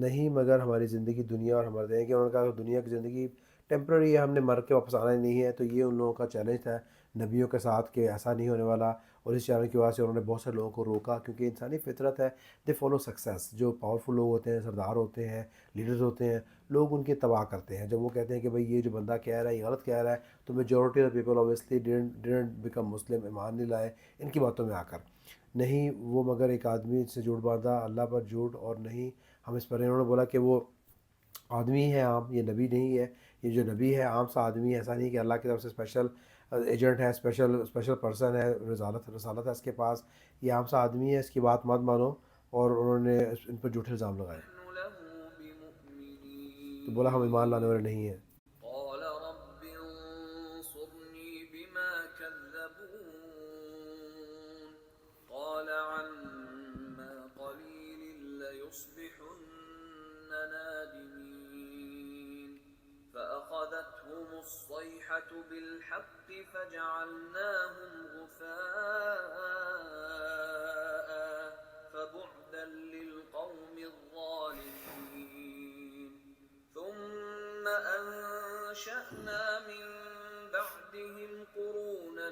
نہیں مگر ہماری زندگی دنیا اور ہمارے ہیں کہ انہوں نے کہا کہ دنیا کی زندگی ٹیمپرری ہے، ہم نے مر کے واپس آنا ہی نہیں ہے. تو یہ ان لوگوں کا چیلنج تھا نبیوں کے ساتھ کہ ایسا نہیں ہونے والا. اور اس چیلنج کی وجہ سے انہوں نے بہت سے لوگوں کو روکا، کیونکہ انسانی فطرت ہے دے فالو سکسیس. جو پاورفل لوگ ہوتے ہیں، سردار ہوتے ہیں، لیڈرز ہوتے ہیں، لوگ ان کی اتباع کرتے ہیں. جب وہ کہتے ہیں کہ بھئی یہ جو بندہ کہہ رہا ہے یہ غلط کہہ رہا ہے، تو majority of people obviously didn't become Muslim, ایمان نہیں لائے ان کی باتوں میں آ کر. نہیں وہ مگر ایک آدمی سے جھوٹ باندھا اللہ پر جھوٹ، اور نہیں ہم اس پر. انہوں نے بولا کہ وہ آدمی ہے عام، یہ نبی نہیں ہے. یہ جو نبی ہے عام سا آدمی ہے، ایسا نہیں کہ اللہ کی طرف سے اسپیشل ایجنٹ ہے، اسپیشل پرسن ہے، رسالت ہے اس کے پاس. یہ عام سا آدمی ہے، اس کی بات مت مانو. اور انہوں نے ان پر جھوٹے الزام لگائے. نحن له تو بولا ہم ایمان لانے بمؤمنين والے نہیں ہیں. قال رب انصرني بما كذبون قال عما قليل ليصبحن نادمين فأخذتهم الصيحة بالحق فجعلناهم غثاء فبعدا للقوم الظالمين ثم أنشأنا من بعدهم قرونا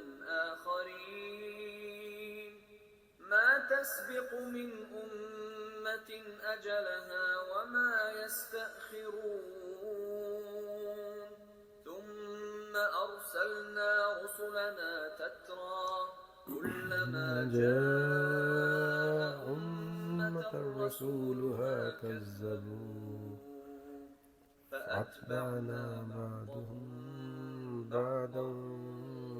آخرين ما تسبق من أمة أجلها وما يستأخرون ثم أرسلنا رسلنا تترى كلما جاء أمة رسولها كذبوا فأتبعنا بعضهم بعضا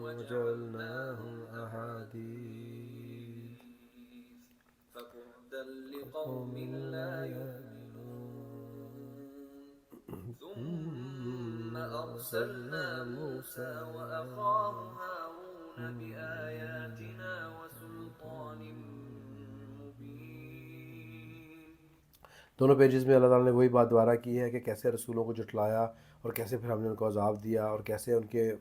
وجعلناهم أحاديث فبعدا لقوم لا يؤمنون ثم أرسلنا موسى وأخاه هارون بآياتنا وسلطان مبين. دونوں پیجز میں اللہ تعالیٰ نے وہی بات دوبارہ کی ہے کہ کیسے رسولوں کو جھٹلایا اور کیسے پھر ہم نے ان کو عذاب دیا، اور کیسے ان کے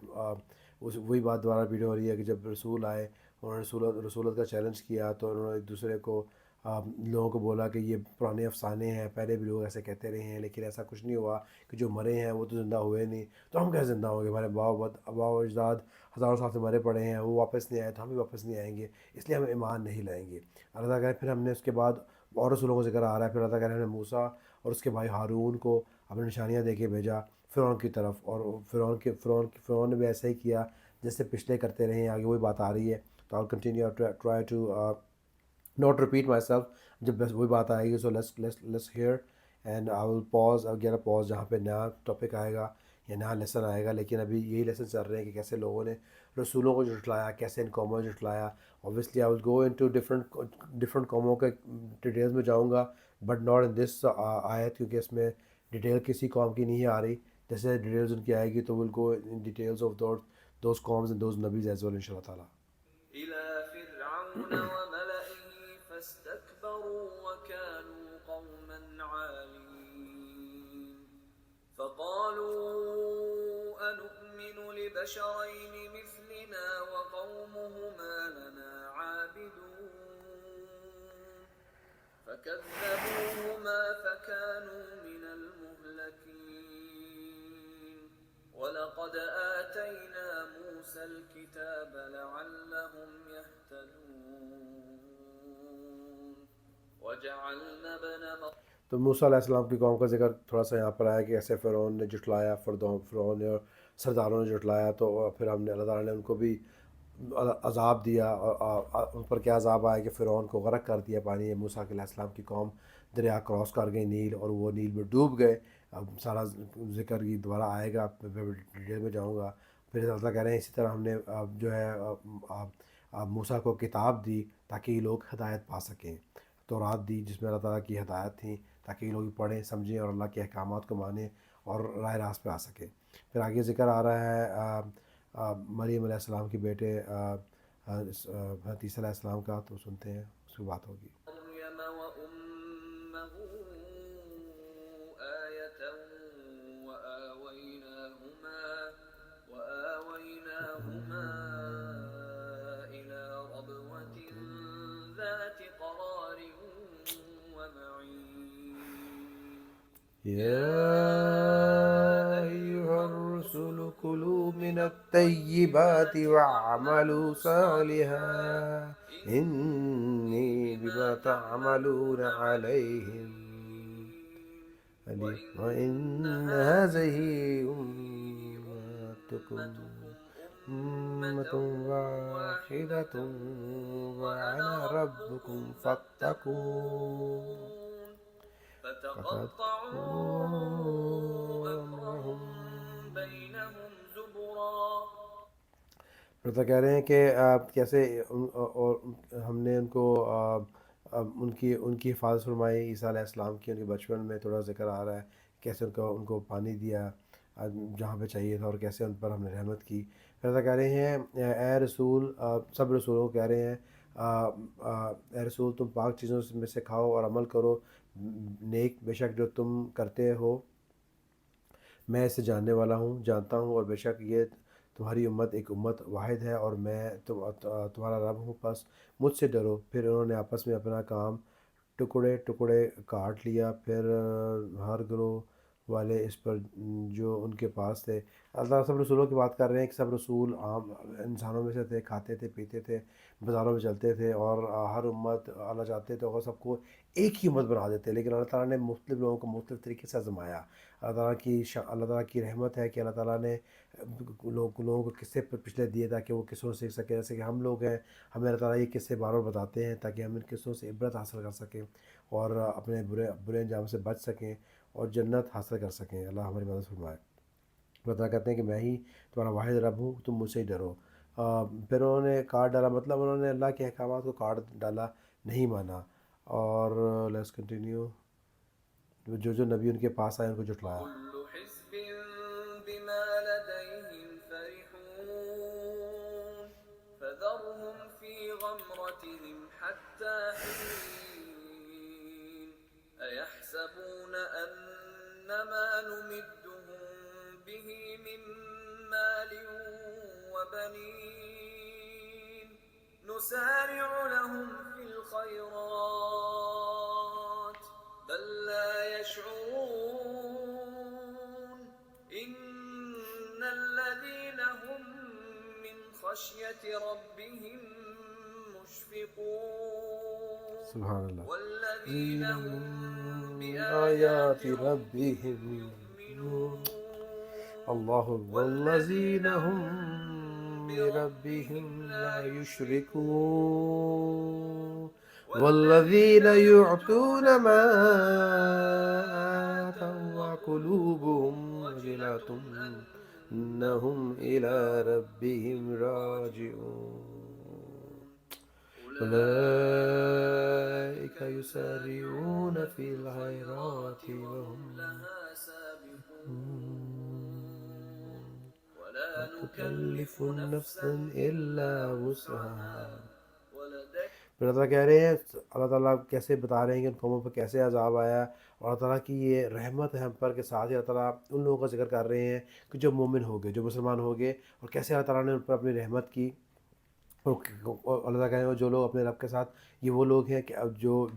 وہی بات دوبارہ ریپیٹ ہو رہی ہے کہ جب رسول آئے انہوں نے رسولت کا چیلنج کیا، تو انہوں نے ایک دوسرے کو لوگوں کو بولا کہ یہ پرانے افسانے ہیں، پہلے بھی لوگ ایسے کہتے رہے ہیں، لیکن ایسا کچھ نہیں ہوا کہ جو مرے ہیں وہ تو زندہ ہوئے نہیں، تو ہم کیسے زندہ ہوں گے؟ ہمارے آبا و اجداد ہزاروں سال سے مرے پڑے ہیں، وہ واپس نہیں آئے تو ہم بھی واپس نہیں آئیں گے، اس لیے ہم ایمان نہیں لائیں گے. اللہ تعالیٰ کہہ پھر ہم نے اس کے بعد اور رسولوں کو ذکر آ رہا ہے. پھر اللہ تعالیٰ کہہ رہے ہیں موسیٰ اور اس کے بھائی ہارون کو اپنی نشانیاں دے کے بھیجا فرعون کی طرف، اور فرعون نے بھی ایسا ہی کیا جیسے پچھلے کرتے رہے ہیں. آگے وہی بات آ رہی ہے. تو I continue try to not repeat myself. جب بس وہی بات آئے گی so let's hear and I will pause again pause جہاں پہ نیا ٹاپک آئے گا یا نیا لیسن آئے گا. لیکن ابھی یہی لیسن چل رہے ہیں کہ کیسے لوگوں نے رسولوں کو جھٹلایا، کیسے ان قوموں نے جھٹلایا. Obviously I will go into different قوموں کے ڈیٹیلز میں جاؤں گا، بٹ ناٹ ان دس آیت، کیونکہ اس میں ڈیٹیل کسی قوم کی نہیں آ رہی. جیسے ڈیٹیلز ان کی آئے گی تو will go in details of those قومز اینڈ دوز نبیز ایز ویل ان شاء اللہ تعالیٰ. إلى فرعون وملئه فاستكبروا وكانوا قوما عالين فقالوا أنؤمن لبشرين مثلنا وقومهما لنا عابدون فكذبوهما فكانوا من المهلكين وَلَقَدْ آتَيْنَا مُوسَى الْكِتَابَ لَعَلَّهُمْ يَهْتَدُونَ وَجَعَلْنَا ابْنَ تو موسیٰ علیہ السلام کی قوم کا ذکر تھوڑا سا یہاں پر آیا کہ ایسے فرعون نے جھٹلایا، فرعون نے اور سرداروں نے جھٹلایا. تو پھر ہم نے اللہ تعالیٰ نے ان کو بھی عذاب دیا، اور ان پر کیا عذاب آیا کہ فرعون کو غرق کر دیا پانی. موسیٰ علیہ السلام کی قوم دریا کراس کر گئی نیل، اور وہ نیل میں ڈوب گئے. اب سارا ذکر یہ دوبارہ آئے گا، میں ڈیٹیل میں جاؤں گا. پھر اللہ کہہ رہے ہیں اسی طرح ہم نے جو ہے موسیٰ کو کتاب دی تاکہ یہ لوگ ہدایت پا سکیں. تورات دی جس میں اللہ تعالیٰ کی ہدایت تھیں تاکہ یہ لوگ پڑھیں سمجھیں اور اللہ کے احکامات کو مانیں اور راہ راست پہ آ سکیں. پھر آگے ذکر آ رہا ہے مریم علیہ السلام کے بیٹے عیسیٰ علیہ السلام کا. تو سنتے ہیں، اس کی بات ہوگی. مريم وأمه آية وآويناهما إلى ربوة ذات قرار يا أيها الرسل كلوا من الطيبات واعملوا صالحا إني بما تعملون عليهم عليم وإن هذه أمتكم أمة واحدة وأنا ربكم فاتقون فتقطعوا أمرهم بينهم زبرا. تو کہہ رہے ہیں کہ کیسے اور ہم نے ان کو ان کی حفاظت فرمائی عیسیٰ علیہ السلام کی. ان کے بچپن میں تھوڑا ذکر آ رہا ہے کیسے ان کو پانی دیا جہاں پہ چاہیے تھا اور کیسے ان پر ہم نے رحمت کی. پھر کہہ رہے ہیں اے رسول سب رسولوں کو کہہ رہے ہیں اے رسول تم پاک چیزوں میں سے کھاؤ اور عمل کرو نیک، بے شک جو تم کرتے ہو میں اسے جاننے والا ہوں، جانتا ہوں، اور بے شک یہ تمہاری امت ایک امت واحد ہے اور میں تمہارا رب ہوں، پس مجھ سے ڈرو. پھر انہوں نے آپس میں اپنا کام ٹکڑے ٹکڑے کاٹ لیا، پھر ہر گروہ والے اس پر جو ان کے پاس تھے. اللہ سب رسولوں کی بات کر رہے ہیں کہ سب رسول عام انسانوں میں سے تھے، کھاتے تھے، پیتے تھے، بازاروں میں چلتے تھے، اور ہر امت اللہ چاہتے تو وہ سب کو ایک ہی امت بنا دیتے. لیکن اللہ تعالیٰ نے مختلف لوگوں کو مختلف طریقے سے آزمایا. اللہ تعالیٰ کی رحمت ہے کہ اللہ تعالیٰ نے لوگوں کو قصے پچھلے دیے تاکہ وہ قصوں سیکھ سکیں. جیسے کہ ہم لوگ ہیں، ہمیں اللہ تعالیٰ یہ قصے بار بار بتاتے ہیں تاکہ ہم ان قصوں سے عبرت حاصل کر سکیں اور اپنے برے انجام سے بچ سکیں اور جنت حاصل کر سکیں. اللہ ہماری مدد فرمائے. اللہ تعالیٰ کہتے ہیں کہ میں ہی تمہارا واحد رب ہوں، تم مجھ سے ہی ڈرو. پھر انہوں نے کاٹ ڈالا، مطلب انہوں نے اللہ کے احکامات کو کاٹ ڈالا، نہیں مانا. اور لیٹس کنٹینیو. جو نبی ان کے پاس آئے ان کو جھٹلایا. كل حزب بما لديهم فرحون فذرهم في غمرتهم حتى حين أيحسبون أنما نمدهم به من مال وبنين نسارع لهم في الخيرات بل لا يشعرون إن الذين هم من خشية ربهم مشفقون سبحان اللہ. والذين هم بآيات بآيات ربهم ربهم يؤمنون. يؤمنون اللہ والذین هم بربهم لا يشركون والذین يعطون ما آتوا وقلوبهم وجلة أنهم إلى ربهم راجعون أولئك يسارعون في الخيرات وهم لها سابقون ولا تكلف نكلف نفسا إلا وسعها. ولدينا پھر اللہ تعالیٰ کہہ رہے ہیں، اللہ تعالیٰ کیسے بتا رہے ہیں کہ ان قوموں پر کیسے عذاب آیا، اور اللہ تعالیٰ کی یہ رحمت ہے ہم پر کے ساتھ ہی اللہ تعالیٰ ان لوگوں کا ذکر کر رہے ہیں کہ جو مومن ہو گئے، جو مسلمان ہو گئے، اور کیسے اللہ تعالیٰ نے ان پر اپنی رحمت کی. اور اللہ تعالیٰ کہیں جو لوگ اپنے رب کے ساتھ، یہ وہ لوگ ہیں کہ جو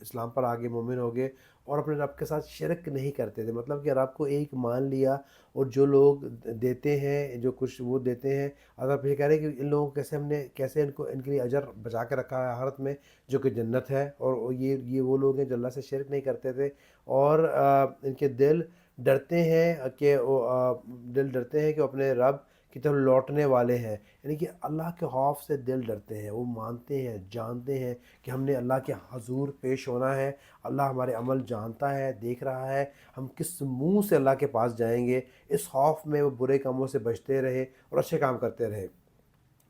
اسلام پر آگے مومن ہو گئے اور اپنے رب کے ساتھ شرک نہیں کرتے تھے. مطلب کہ رب کو ایک مان لیا، اور جو لوگ دیتے ہیں، جو کچھ وہ دیتے ہیں. اگر پھر کہہ رہے ہیں کہ ان لوگوں کو کیسے ہم نے کیسے ان کے لیے اجر بچا کے رکھا ہے آخرت میں، جو کہ جنت ہے. اور یہ وہ لوگ ہیں جو اللہ سے شرک نہیں کرتے تھے، اور ان کے دل ڈرتے ہیں کہ وہ اپنے رب کی طرف لوٹنے والے ہیں. یعنی کہ اللہ کے خوف سے دل ڈرتے ہیں، وہ مانتے ہیں، جانتے ہیں کہ ہم نے اللہ کے حضور پیش ہونا ہے، اللہ ہمارے عمل جانتا ہے، دیکھ رہا ہے، ہم کس منہ سے اللہ کے پاس جائیں گے. اس خوف میں وہ برے کاموں سے بچتے رہے اور اچھے کام کرتے رہے.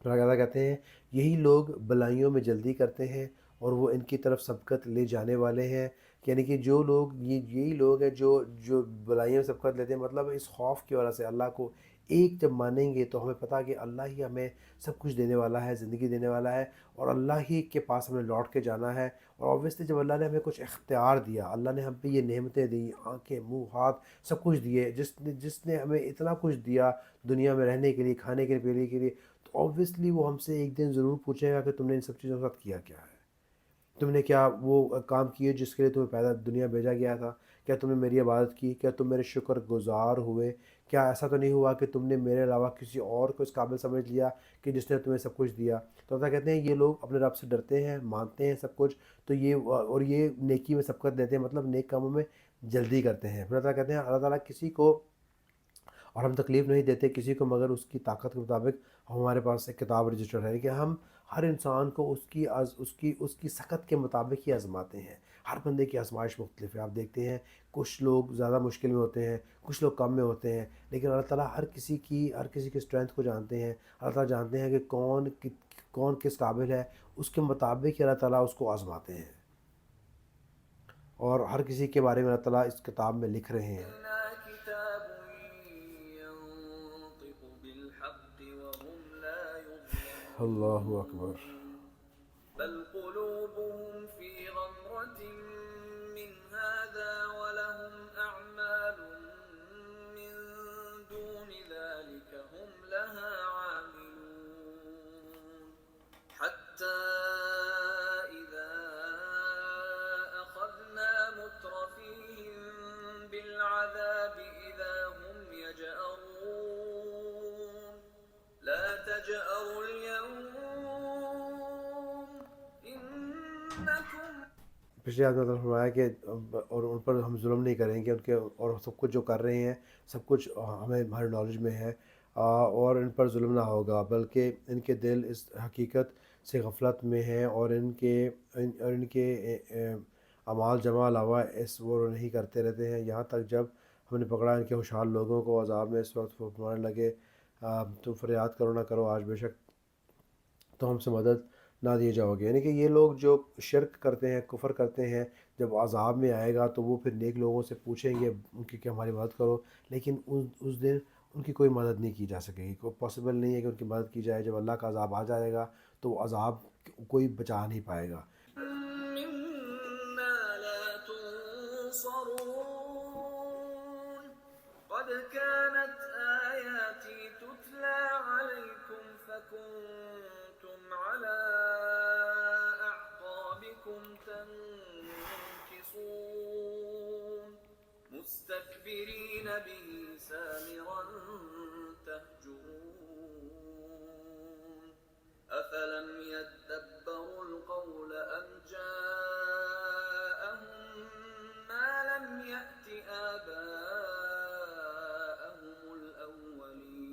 اللہ کہتے ہیں یہی لوگ بلائیوں میں جلدی کرتے ہیں اور وہ ان کی طرف سبقت لے جانے والے ہیں. یعنی کہ جو لوگ یہی لوگ ہیں جو بلائیوں میں سبقت لیتے ہیں. مطلب اس خوف کی وجہ سے اللہ کو ایک جب مانیں گے تو ہمیں پتہ کہ اللہ ہی ہمیں سب کچھ دینے والا ہے، زندگی دینے والا ہے، اور اللہ ہی کے پاس ہمیں لوٹ کے جانا ہے. اور اوبویسلی جب اللہ نے ہمیں کچھ اختیار دیا، اللہ نے ہم پہ یہ نعمتیں دی، آنکھیں، منہ، ہاتھ، سب کچھ دیے، جس نے ہمیں اتنا کچھ دیا دنیا میں رہنے کے لیے، کھانے کے لیے، پینے کے لیے، تو اوبویسلی وہ ہم سے ایک دن ضرور پوچھے گا کہ تم نے ان سب چیزوں کے ساتھ کیا کیا ہے. تم نے کیا وہ کام کیے جس کے لیے تمہیں پیدا دنیا بھیجا گیا تھا؟ کیا تم نے میری عبادت کی؟ کیا تم میرے شکر گزار ہوئے؟ کیا ایسا تو نہیں ہوا کہ تم نے میرے علاوہ کسی اور کو اس قابل سمجھ لیا کہ جس نے تمہیں سب کچھ دیا؟ تو اللہ کہتے ہیں یہ لوگ اپنے رب سے ڈرتے ہیں، مانتے ہیں سب کچھ، تو یہ اور یہ نیکی میں سبقت دیتے ہیں، مطلب نیک کاموں میں جلدی کرتے ہیں۔ پھر اللہ کہتے ہیں اللہ تعالیٰ کسی کو، اور ہم تکلیف نہیں دیتے کسی کو مگر اس کی طاقت کے مطابق۔ ہمارے پاس ایک کتاب رجسٹر ہے کہ ہم ہر انسان کو اس کی سخت کے مطابق ہی آزماتے ہیں۔ ہر بندے کی آزمائش مختلف ہے۔ آپ دیکھتے ہیں کچھ لوگ زیادہ مشکل میں ہوتے ہیں، کچھ لوگ کم میں ہوتے ہیں، لیکن اللہ تعالیٰ ہر کسی کی اسٹرینتھ کو جانتے ہیں۔ اللہ تعالیٰ جانتے ہیں کہ کون کس قابل ہے، اس کے مطابق ہی اللہ تعالیٰ اس کو آزماتے ہیں، اور ہر کسی کے بارے میں اللہ تعالیٰ اس کتاب میں لکھ رہے ہیں۔ إِنَّا كِتَابٌ يَنطِقُ بِالْحَقِّ وَهُمْ لَا اللہ اکبر۔ يُظْلَمُونَ بَلْ قُلُوبُهُمْ فِي غَمْرَةٍ مِّنْ هَٰذَا وَلَهُمْ أَعْمَالٌ مِّن دُونِ ذَٰلِكَ هُمْ لَهَا عَامِلُونَ حَتَّىٰ إِذَا أَخَذْنَا مُتْرَفِيهِم بِالْعَذَابِ إِذَا هُمْ يَجْأَرُونَ لَا تَجْأَرُوا الْيَوْمَ إِنَّكُمْ پچھلے آیت میں اللہ نے فرمایا کہ اور ان پر ہم ظلم نہیں کریں گے، ان کے اور سب کچھ جو کر رہے ہیں سب کچھ ہمیں ہمارے نالج میں ہے، اور ان پر ظلم نہ ہوگا، بلکہ ان کے دل اس حقیقت سے غفلت میں ہیں، اور ان کے اعمال جمع علاوہ اس وہ نہیں کرتے رہتے ہیں، یہاں تک جب ہم نے پکڑا ان کے خوشحال لوگوں کو عذاب میں اس وقت وہ فرمانے لگے تم فریاد کرو نہ کرو، آج بے شک تو ہم سے مدد نہ دیے جاؤ گے۔ یعنی کہ یہ لوگ جو شرک کرتے ہیں، کفر کرتے ہیں، جب عذاب میں آئے گا تو وہ پھر نیک لوگوں سے پوچھیں گے ان کی کہ ہماری مدد کرو، لیکن اس دن ان کی کوئی مدد نہیں کی جا سکے گی، کوئی پاسبل نہیں ہے کہ ان کی مدد کی جائے۔ جب اللہ کا عذاب آ جائے گا تو وہ عذاب کوئی بچا نہیں پائے گا۔ مِّمَّا لَا تُنصَرُونَ قَدْ كَانَتْ آيَاتِي تُتْلَىٰ عَلَيْكُمْ فَكُنتُمْ عَلَىٰ أَعْقَابِكُمْ تَنكِصُونَ مُسْتَكْبِرِينَ بِهِ سَامِرًا تَهْجُرُونَ أَفَلَمْ يَدَّبَّرُوا الْقَوْلَ أَمْ جَاءَهُم مَّا لَمْ يَأْتِ آبَاءَهُمُ الْأَوَّلِينَ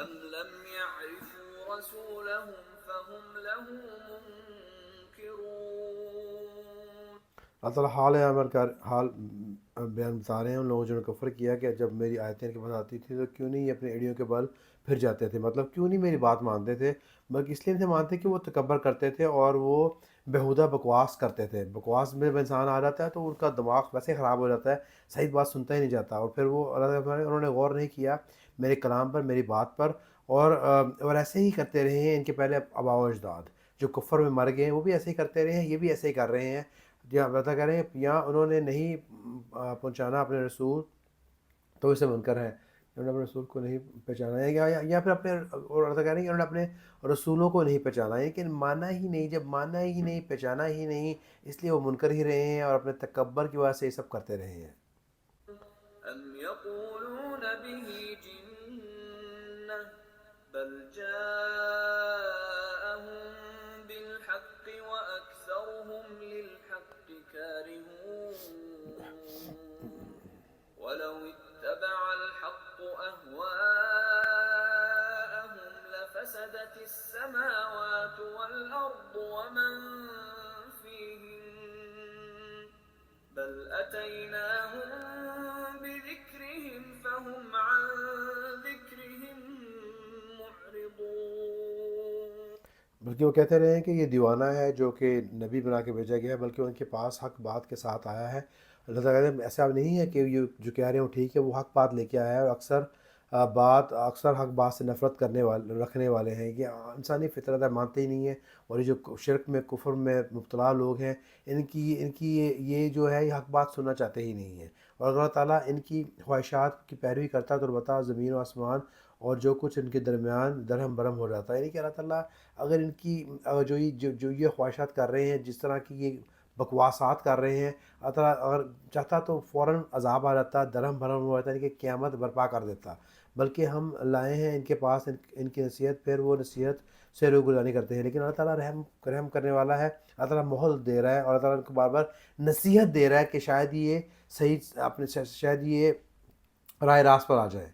أَمْ لَمْ يَعْرِفُوا رَسُولَهُمْ فَهُمْ لَهُ مُنكِرُونَ اللہ تعالیٰ حال بیان بتا رہے ہیں ان لوگوں جنہوں نے کفر کیا کہ جب میری آیتیں ان کے پاس آتی تھیں تو کیوں نہیں یہ اپنے ایڑیوں کے بل پھر جاتے تھے، مطلب کیوں نہیں میری بات مانتے تھے، بلکہ اس لیے نہیں مانتے کہ وہ تکبر کرتے تھے اور وہ بیہودہ بکواس کرتے تھے۔ بکواس میں جب انسان آ جاتا ہے تو ان کا دماغ ویسے خراب ہو جاتا ہے، صحیح بات سنتا ہی نہیں جاتا، اور پھر وہ اللہ تعالیٰ انہوں نے غور نہیں کیا میرے کلام پر، میری بات پر، اور ایسے ہی کرتے رہے ہیں ان کے پہلے آباء و اجداد جو کفر میں مر گئے ہیں، وہ بھی ایسے ہی کرتے رہے ہیں، یہ بھی ایسے ہی کر رہے ہیں۔ یا بتا کہہ رہے ہیں یا انہوں نے نہیں پہنچانا اپنے رسول تو اسے منکر ہے، انہوں نے اپنے رسول کو نہیں پہچانا ہے، یا پھر اپنے، اور اللہ کہہ رہے ہیں کہ انہوں نے اپنے رسولوں کو نہیں پہچانا، لیکن مانا ہی نہیں، جب مانا ہی نہیں، پہچانا ہی نہیں، اس لیے وہ منکر ہی رہے ہیں اور اپنے تکبر کی وجہ سے یہ سب کرتے رہے ہیں۔ أَمْ يَقُولُونَ بِهِ جِنَّةٌ بَلْ جَاءَهُم بِالْحَقِّ وَأَكْثَرُهُمْ لِلْحَقِّ كَارِهُونَ وَلَوِ اتَّبَعَ الْحَقُّ أَهْوَاءَهُمْ لَفَسَدَتِ السَّمَاوَاتُ وَالْأَرْضُ وَمَن فِيهِنَّ بَلْ أَتَيْنَاهُم بِذِكْرِهِمْ فَهُمْ عَن ذِكْرِهِم مُّعْرِضُونَ بلکہ وہ کہتے رہے ہیں کہ یہ دیوانہ ہے جو کہ نبی بنا کے بھیجا گیا ہے، بلکہ ان کے پاس حق بات کے ساتھ آیا ہے۔ اللہ تعالیٰ کہتے ہیں ایسا نہیں ہے کہ یہ جو کہہ رہے ہوں ٹھیک ہے، وہ حق بات لے کے آیا ہے، اور اکثر حق بات سے نفرت رکھنے والے ہیں، یہ انسانی فطرت ہے، مانتے ہی نہیں ہیں، اور یہ جو شرک میں کفر میں مبتلا لوگ ہیں ان کی یہ جو ہے یہ حق بات سننا چاہتے ہی نہیں ہیں، اور اگر اللہ تعالیٰ ان کی خواہشات کی پیروی کرتا ہے تو البتہ زمین و آسمان اور جو کچھ ان کے درمیان درہم برہم ہو جاتا ہے۔ یعنی کہ اللہ تعالیٰ اگر ان کی جو یہ خواہشات کر رہے ہیں، جس طرح کی یہ بکواسات کر رہے ہیں، اللہ تعالیٰ اگر چاہتا تو فوراً عذاب آ جاتا، درہم بھرم ہو جاتا ہے کہ قیامت برپا کر دیتا، بلکہ ہم لائے ہیں ان کے پاس ان کی نصیحت، پھر وہ نصیحت سے روگردانی کرتے ہیں، لیکن اللہ تعالیٰ رحم کرنے والا ہے، اللہ تعالیٰ مہلت دے رہا ہے، اور اللہ تعالیٰ ان کو بار بار نصیحت دے رہا ہے کہ شاید یہ صحیح اپنے شاید یہ راہ راست پر آ جائے۔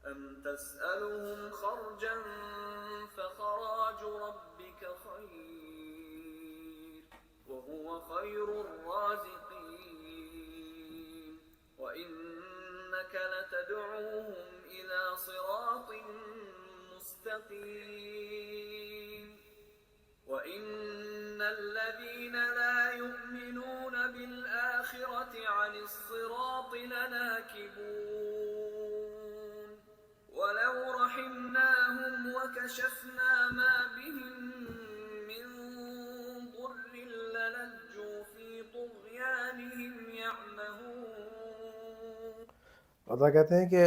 أم تسألهم خرجا فخراج ربك خير وهو خير الرازقين وإنك لتدعوهم إلى صراط مستقيم وإن الذين لا يؤمنون بالآخرة عن الصراط لناكبون ولو رحمناهم وكشفنا ما بهم من ضر للجوا في طغيانهم يعمهون۔ اللہ کہتے ہیں کہ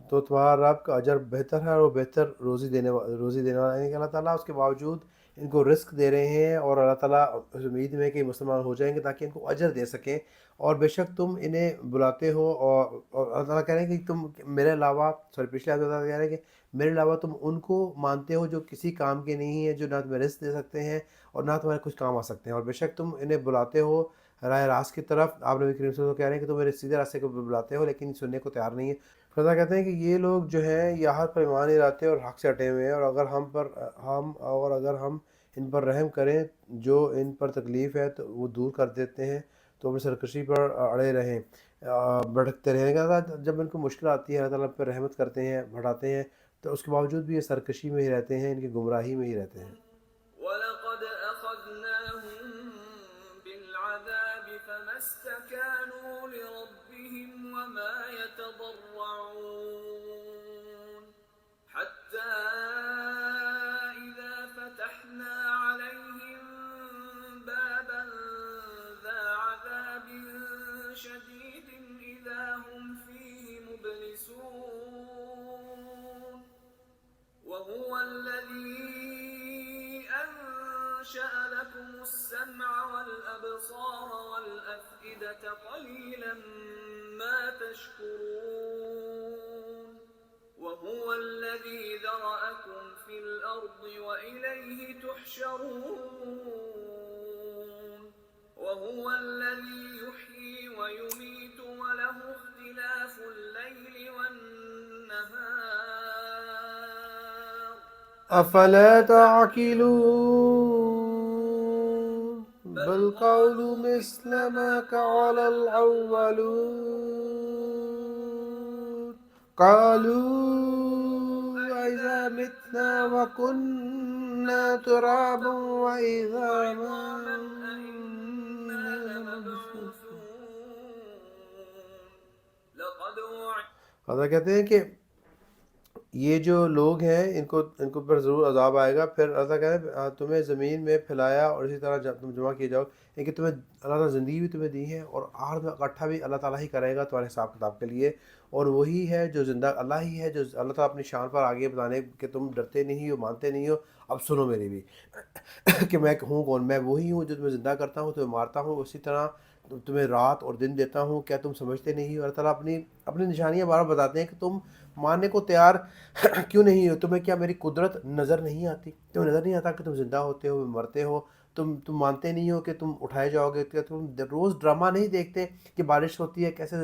تو تمہارا رب کا اجر بہتر ہے اور وہ بہتر روزی دینے والا ہے، کہ اللہ تعالیٰ اس کے باوجود ان کو رزق دے رہے ہیں، اور اللہ تعالیٰ اس امید میں کہ مسلمان ہو جائیں گے تاکہ ان کو اجر دے سکیں، اور بے شک تم انہیں بلاتے ہو، اور اللہ تعالیٰ کہہ رہے ہیں کہ تم میرے علاوہ پچھلے آیت میں اللہ کہہ رہے ہیں کہ میرے علاوہ تم ان کو مانتے ہو جو کسی کام کے نہیں ہیں، جو نہ تمہیں رزق دے سکتے ہیں اور نہ تمہارے کچھ کام آ سکتے ہیں، اور بے شک تم انہیں بلاتے ہو راہ راست کی طرف۔ آپ نبی کریم صلی اللہ علیہ وسلم کہہ رہے ہیں کہ تم میرے سیدھے راستے کو بلاتے ہو لیکن سننے کو تیار نہیں ہے۔ خدا کہتے ہیں کہ یہ لوگ جو ہیں یہ حق پر ایمان نہیں لاتے اور حق سے ہٹے ہوئے ہیں، اور اگر ہم ان پر رحم کریں جو ان پر تکلیف ہے تو وہ دور کر دیتے ہیں، تو اپنی سرکشی پر اڑے رہیں، بھٹکتے رہیں گا۔ جب ان کو مشکل آتی ہے اللہ تعالیٰ پہ رحمت کرتے ہیں، بڑھاتے ہیں، تو اس کے باوجود بھی یہ سرکشی میں ہی رہتے ہیں، ان کی گمراہی میں ہی رہتے ہیں۔ وَلَقَدْ أَخَذْنَاهُم بِالْعَذَابِ فَمَا اسْتَكَانُوا لِرَبِّهِمْ وَمَا يَتَضَرَّعُونَ حَتَّى إِذَا فَتَحْنَا عَلَيْهِم بَابًا ذَا عَذَابٍ شَدِيدٍ إِذَا هُمْ فِيهِ مُبْلِسُونَ وَهُوَ الَّذِي أَنشَأَ لَكُمُ السَّمْعَ وَالْأَبْصَارَ وَالْأَفْئِدَةَ قَلِيلًا مَا تَشْكُرُونَ وَهُوَ الَّذِي ذَرَأَكُمْ فِي الْأَرْضِ وَإِلَيْهِ تُحْشَرُونَ وَهُوَ الَّذِي يُحْيِي وَيُمِيتُ وَلَهُ اخْتِلَافُ اللَّيْلِ وَالنَّهَارِ افلا تعقلون بل قولوا مثل ما قال الاولون قالوا اذا متنا وكنا ترابا وعظاما أئنا لمبعوثون لقد وعد۔ خدا کہتے ہیں کہ یہ جو لوگ ہیں ان کو پر ضرور عذاب آئے گا، پھر اللہ کہتے ہیں تمہیں زمین میں پھیلایا اور اسی طرح جب تم جمع کیے جاؤ، کہ تمہیں اللہ تعالیٰ زندگی بھی تمہیں دی ہے اور آخرت میں اکٹھا بھی اللہ تعالیٰ ہی کرے گا تمہارے حساب کتاب کے لیے، اور وہی ہے جو زندہ، اللہ ہی ہے جو اللہ تعالیٰ اپنی شان پر آگے بتانے کہ تم ڈرتے نہیں ہو، مانتے نہیں ہو، اب سنو میری بھی کہ میں ہوں کون، میں وہی ہوں جو تمہیں زندہ کرتا ہوں، تمہیں مارتا ہوں، اسی طرح تمہیں رات اور دن دیتا ہوں، کیا تم سمجھتے نہیں ہو؟ اللہ تعالیٰ اپنی نشانیاں بار بار بتاتے ہیں کہ تم ماننے کو تیار کیوں نہیں ہو؟ تمہیں کیا میری قدرت نظر نہیں آتی؟ تمہیں نظر نہیں آتا کہ تم زندہ ہوتے ہو، مرتے ہو؟ تم مانتے نہیں ہو کہ تم اٹھائے جاؤ گے؟ کیا تم روز ڈرامہ نہیں دیکھتے کہ بارش ہوتی ہے کیسے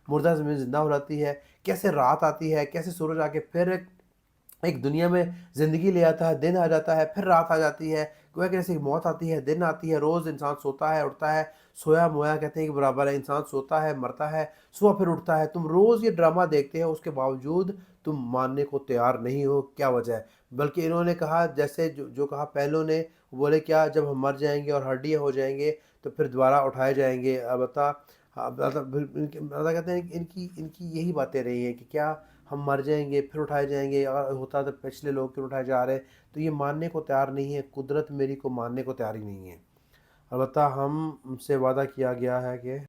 مردہ زمین زندہ ہو جاتی ہے، کیسے رات آتی ہے، کیسے سورج آ کے پھر ایک دنیا میں زندگی لے آتا ہے، دن آ جاتا ہے، پھر رات آ جاتی ہے، گویا کہ جیسے موت آتی ہے، دن آتی ہے، روز انسان سوتا ہے اٹھتا ہے، سویا مویا کہتے ہیں کہ برابر ہے، انسان سوتا ہے مرتا ہے، صبح پھر اٹھتا ہے، تم روز یہ ڈرامہ دیکھتے ہیں، اس کے باوجود تم ماننے کو تیار نہیں ہو، کیا وجہ ہے؟ بلکہ انہوں نے کہا جیسے جو کہا پہلوں نے، بولے کیا جب ہم مر جائیں گے اور ہڈیاں ہو جائیں گے تو پھر دوبارہ اٹھائے جائیں گے؟ البتہ اللہ کہتے ہیں کہ ان کی یہی باتیں رہی ہیں کہ کیا ہم مر جائیں گے پھر اٹھائے جائیں گے؟ اگر ہوتا تو پچھلے لوگ کیوں اٹھائے جا رہے ہیں؟ تو یہ ماننے کو تیار نہیں ہے، قدرت میری کو ماننے کو تیار ہی نہیں ہے۔ البتہ ہم سے وعدہ کیا گیا ہے کہ